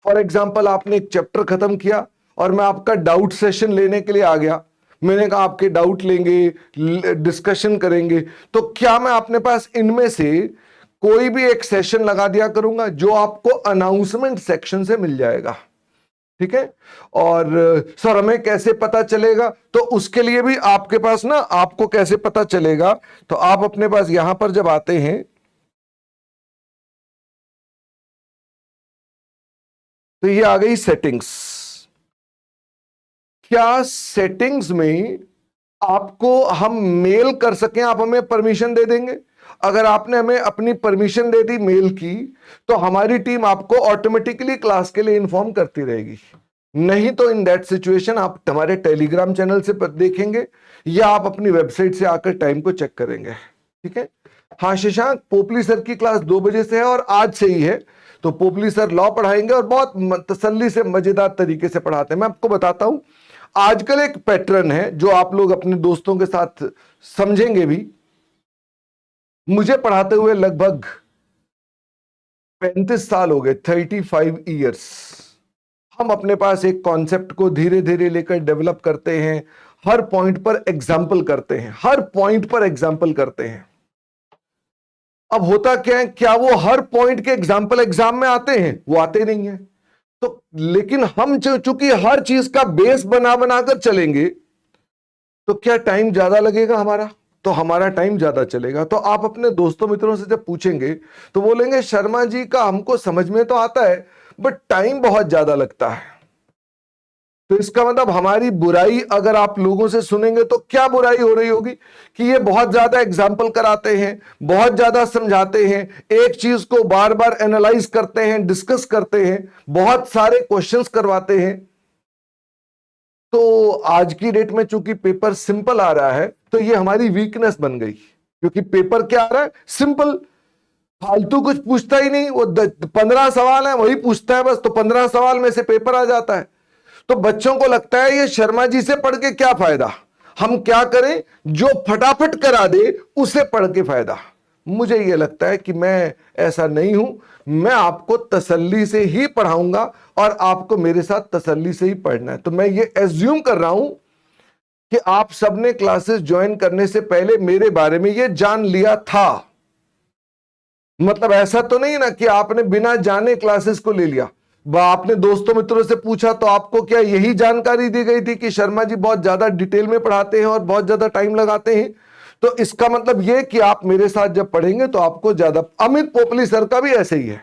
फॉर एग्जाम्पल, आपने एक चैप्टर खत्म किया और मैं आपका डाउट सेशन लेने के लिए आ गया, मैंने कहा आपके डाउट लेंगे, डिस्कशन करेंगे, तो क्या मैं अपने पास इनमें से कोई भी एक सेशन लगा दिया करूंगा जो आपको अनाउंसमेंट सेक्शन से मिल जाएगा, ठीक है? और सर हमें कैसे पता चलेगा? तो उसके लिए भी आपके पास ना, आपको कैसे पता चलेगा, तो आप अपने पास यहां पर जब आते हैं तो ये आ गई सेटिंग्स। क्या सेटिंग्स में आपको हम मेल कर सकें, आप हमें परमिशन दे देंगे? अगर आपने हमें अपनी परमिशन दे दी मेल की, तो हमारी टीम आपको ऑटोमेटिकली क्लास के लिए इंफॉर्म करती रहेगी। नहीं तो इन दैट सिचुएशन आप हमारे टेलीग्राम चैनल से देखेंगे या आप अपनी वेबसाइट से आकर टाइम को चेक करेंगे, ठीक है। हाँ शशांक, पोपली सर की क्लास 2 बजे से है और आज से ही है, तो पोपली सर लॉ पढ़ाएंगे और बहुत तसल्ली से मजेदार तरीके से पढ़ाते हैं। मैं आपको बताता हूं, आजकल एक पैटर्न है जो आप लोग अपने दोस्तों के साथ समझेंगे भी। मुझे पढ़ाते हुए लगभग 35 साल हो गए, 35 ईयर्स। हम अपने पास एक कॉन्सेप्ट को धीरे धीरे लेकर डेवलप करते हैं, हर पॉइंट पर एग्जाम्पल करते हैं, हर पॉइंट पर एग्जाम्पल करते हैं। अब होता क्या है, क्या वो हर पॉइंट के एग्जाम्पल एग्जाम में आते हैं? वो आते नहीं है। तो लेकिन हम चूंकि हर चीज का बेस बना बनाकर चलेंगे, तो क्या टाइम ज्यादा लगेगा हमारा? तो हमारा टाइम ज्यादा चलेगा। तो आप अपने दोस्तों मित्रों से जब पूछेंगे तो बोलेंगे शर्मा जी का हमको समझ में तो आता है बट टाइम बहुत ज्यादा लगता है। तो इसका मतलब हमारी बुराई अगर आप लोगों से सुनेंगे तो क्या बुराई हो रही होगी कि ये बहुत ज्यादा एग्जाम्पल कराते हैं, बहुत ज्यादा समझाते हैं, एक चीज को बार बार एनालाइज करते हैं, डिस्कस करते हैं, बहुत सारे क्वेश्चंस करवाते हैं। तो आज की डेट में चूंकि पेपर सिंपल आ रहा है तो ये हमारी वीकनेस बन गई, क्योंकि पेपर क्या आ रहा है? सिंपल, फालतू कुछ पूछता ही नहीं। वो 15 सवाल है वही पूछता है बस, तो 15 सवाल में से पेपर आ जाता है। तो बच्चों को लगता है ये शर्मा जी से पढ़ के क्या फायदा, हम क्या करें जो फटाफट करा दे उसे पढ़ के फायदा। मुझे ये लगता है कि मैं ऐसा नहीं हूं, मैं आपको तसल्ली से ही पढ़ाऊंगा और आपको मेरे साथ तसल्ली से ही पढ़ना है। तो मैं ये एज्यूम कर रहा हूं कि आप सबने क्लासेस ज्वाइन करने से पहले मेरे बारे में ये जान लिया था। मतलब ऐसा तो नहीं ना कि आपने बिना जाने क्लासेस को ले लिया। आपने दोस्तों मित्रों से पूछा तो आपको क्या यही जानकारी दी गई थी कि शर्मा जी बहुत ज्यादा डिटेल में पढ़ाते हैं और बहुत ज्यादा टाइम लगाते हैं? तो इसका मतलब यह कि आप मेरे साथ जब पढ़ेंगे तो आपको ज्यादा। अमित पोपली सर का भी ऐसे ही है,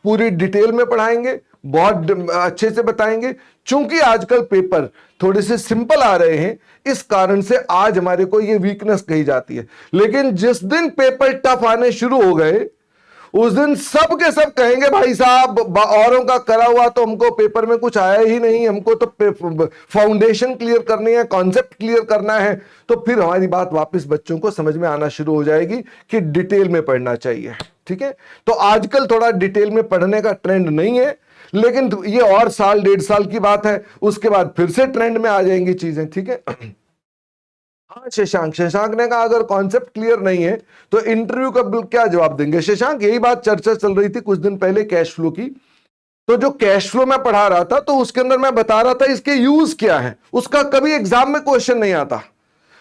पूरी डिटेल में पढ़ाएंगे, बहुत अच्छे से बताएंगे। चूंकि आजकल पेपर थोड़े से सिंपल आ रहे हैं, इस कारण से आज हमारे को ये वीकनेस कही जाती है। लेकिन जिस दिन पेपर टफ आने शुरू हो गए उस दिन सब के सब कहेंगे भाई साहब औरों का करा हुआ तो हमको पेपर में कुछ आया ही नहीं, हमको तो फाउंडेशन क्लियर करनी है, कॉन्सेप्ट क्लियर करना है। तो फिर हमारी बात वापस बच्चों को समझ में आना शुरू हो जाएगी कि डिटेल में पढ़ना चाहिए, ठीक है। तो आजकल थोड़ा डिटेल में पढ़ने का ट्रेंड नहीं है, लेकिन ये और साल 1.5 साल की बात है, उसके बाद फिर से ट्रेंड में आ जाएंगी चीजें, ठीक है। हाँ शशांक ने कहा अगर कॉन्सेप्ट क्लियर नहीं है तो इंटरव्यू का क्या जवाब देंगे? शशांक, यही बात चर्चा चल रही थी कुछ दिन पहले कैश फ्लो की। तो जो कैश फ्लो मैं पढ़ा रहा था तो उसके अंदर मैं बता रहा था इसके यूज क्या है, उसका कभी एग्जाम में क्वेश्चन नहीं आता।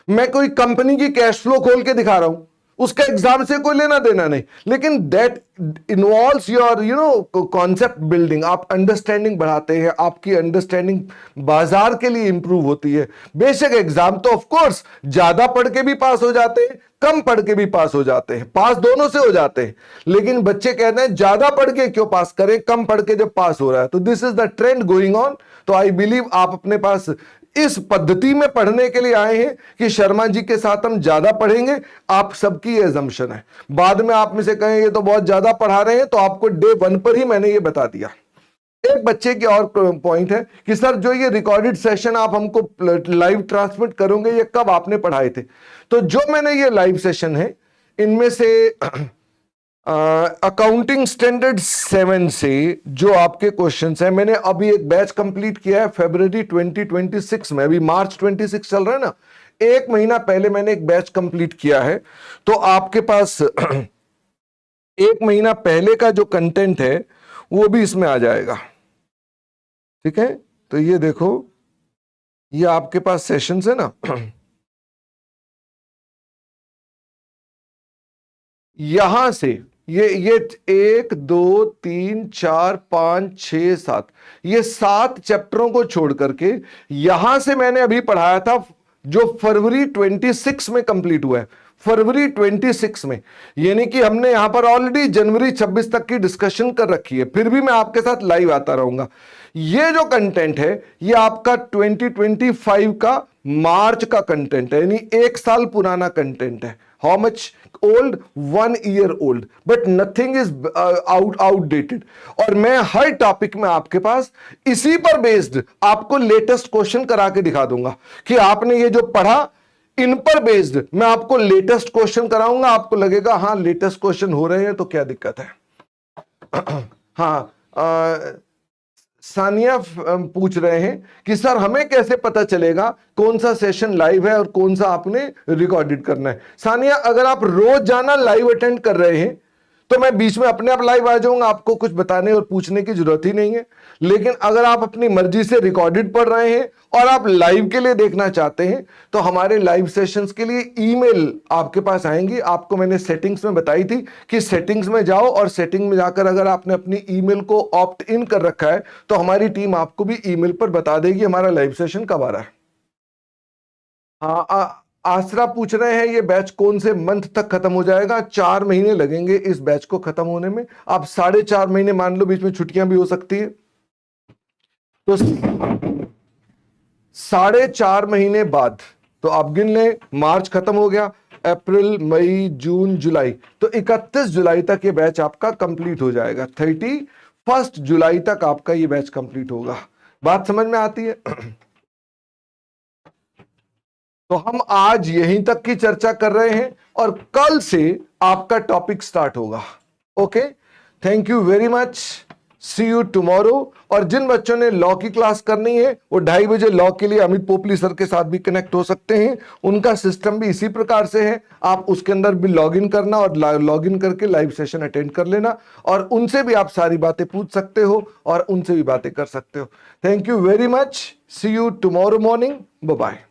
मैं कोई कंपनी की कैश फ्लो खोल के दिखा रहा हूं, उसका एग्जाम से कोई लेना देना नहीं, लेकिन that involves your concept building. आप अंडरस्टैंडिंग बढ़ाते हैं, आपकी अंडरस्टैंडिंग बाजार के लिए इंप्रूव होती है। बेशक एग्जाम तो ऑफ कोर्स ज्यादा पढ़ के भी पास हो जाते हैं, कम पढ़ के भी पास हो जाते हैं, पास दोनों से हो जाते हैं। लेकिन बच्चे कहते हैं ज्यादा पढ़ के क्यों पास करें, कम पढ़ के जब पास हो रहा है। तो this is the trend going on. तो आई बिलीव आप अपने पास इस पद्धति में पढ़ने के लिए आए हैं कि शर्मा जी के साथ हम ज्यादा पढ़ेंगे। आप सबकी ये assumption है, बाद में आप में से कहें ये तो बहुत ज्यादा पढ़ा रहे हैं, तो आपको डे 1 पर ही मैंने ये बता दिया। एक बच्चे की और पॉइंट है कि सर जो ये रिकॉर्डेड सेशन आप हमको लाइव ट्रांसमिट करोगे, ये कब आपने पढ़ाए थे? तो जो मैंने ये लाइव सेशन है इनमें से अकाउंटिंग स्टैंडर्ड 7 से जो आपके क्वेश्चंस हैं, मैंने अभी एक बैच कंप्लीट किया है फरवरी 2026 में, अभी मार्च 26 चल रहा है ना, 1 महीना पहले मैंने एक बैच कंप्लीट किया है। तो आपके पास 1 महीना पहले का जो कंटेंट है वो भी इसमें आ जाएगा, ठीक है। तो ये देखो, ये आपके पास सेशंस है ना, यहां से ये 1 2 3 4 5 6 7 ये 7 चैप्टरों को छोड़ करके यहां से मैंने अभी पढ़ाया था जो फरवरी 26 में कंप्लीट हुआ है, फरवरी 26 में। यानी कि हमने यहां पर ऑलरेडी जनवरी 26 तक की डिस्कशन कर रखी है, फिर भी मैं आपके साथ लाइव आता रहूंगा। ये जो कंटेंट है ये आपका 2025 का मार्च का कंटेंट है, यानी 1 साल पुराना कंटेंट है। How much old? 1 year old, but nothing is outdated. और मैं हर टॉपिक में आपके पास इसी पर बेस्ड आपको लेटेस्ट क्वेश्चन करा के दिखा दूंगा कि आपने ये जो पढ़ा इन पर बेस्ड मैं आपको लेटेस्ट क्वेश्चन कराऊंगा। आपको लगेगा हाँ लेटेस्ट क्वेश्चन हो रहे हैं तो क्या दिक्कत है। हाँ, सानिया पूछ रहे हैं कि सर हमें कैसे पता चलेगा कौन सा सेशन लाइव है और कौन सा आपने रिकॉर्डेड करना है। सानिया, अगर आप रोज जाना लाइव अटेंड कर रहे हैं तो मैं बीच में अपने आप लाइव आ जाऊंगा, आपको कुछ बताने और पूछने की जरूरत ही नहीं है। लेकिन अगर आप अपनी मर्जी से रिकॉर्डेड पढ़ रहे हैं और आप लाइव के लिए देखना चाहते हैं तो हमारे लाइव सेशंस के लिए ईमेल आपके पास आएंगी। आपको मैंने सेटिंग्स में बताई थी कि सेटिंग्स में जाओ और सेटिंग में जाकर अगर आपने अपनी ईमेल को ऑप्ट इन कर रखा है तो हमारी टीम आपको भी ईमेल पर बता देगी हमारा लाइव सेशन कब आ रहा है। हाँ, आसरा पूछ रहे हैं ये बैच कौन से मंथ तक खत्म हो जाएगा? 4 महीने लगेंगे इस बैच को खत्म होने में। आप 4.5 महीने मान लो, बीच में छुट्टियां भी हो सकती है, तो 4.5 महीने बाद तो आप गिन लें, मार्च खत्म हो गया, अप्रैल मई जून जुलाई, तो 31 जुलाई तक ये बैच आपका कंप्लीट हो जाएगा। 31 जुलाई तक आपका ये बैच कंप्लीट होगा। बात समझ में आती है? तो हम आज यहीं तक की चर्चा कर रहे हैं और कल से आपका टॉपिक स्टार्ट होगा। Okay, thank you very much, see you tomorrow. और जिन बच्चों ने लॉ की क्लास करनी है वो 2:30 बजे लॉ के लिए अमित पोपली सर के साथ भी कनेक्ट हो सकते हैं। उनका सिस्टम भी इसी प्रकार से है, आप उसके अंदर भी लॉग इन करना और लॉग इन करके लाइव सेशन अटेंड कर लेना और उनसे भी आप सारी बातें पूछ सकते हो और उनसे भी बातें कर सकते हो। Thank you very much, see you tomorrow morning, bye bye.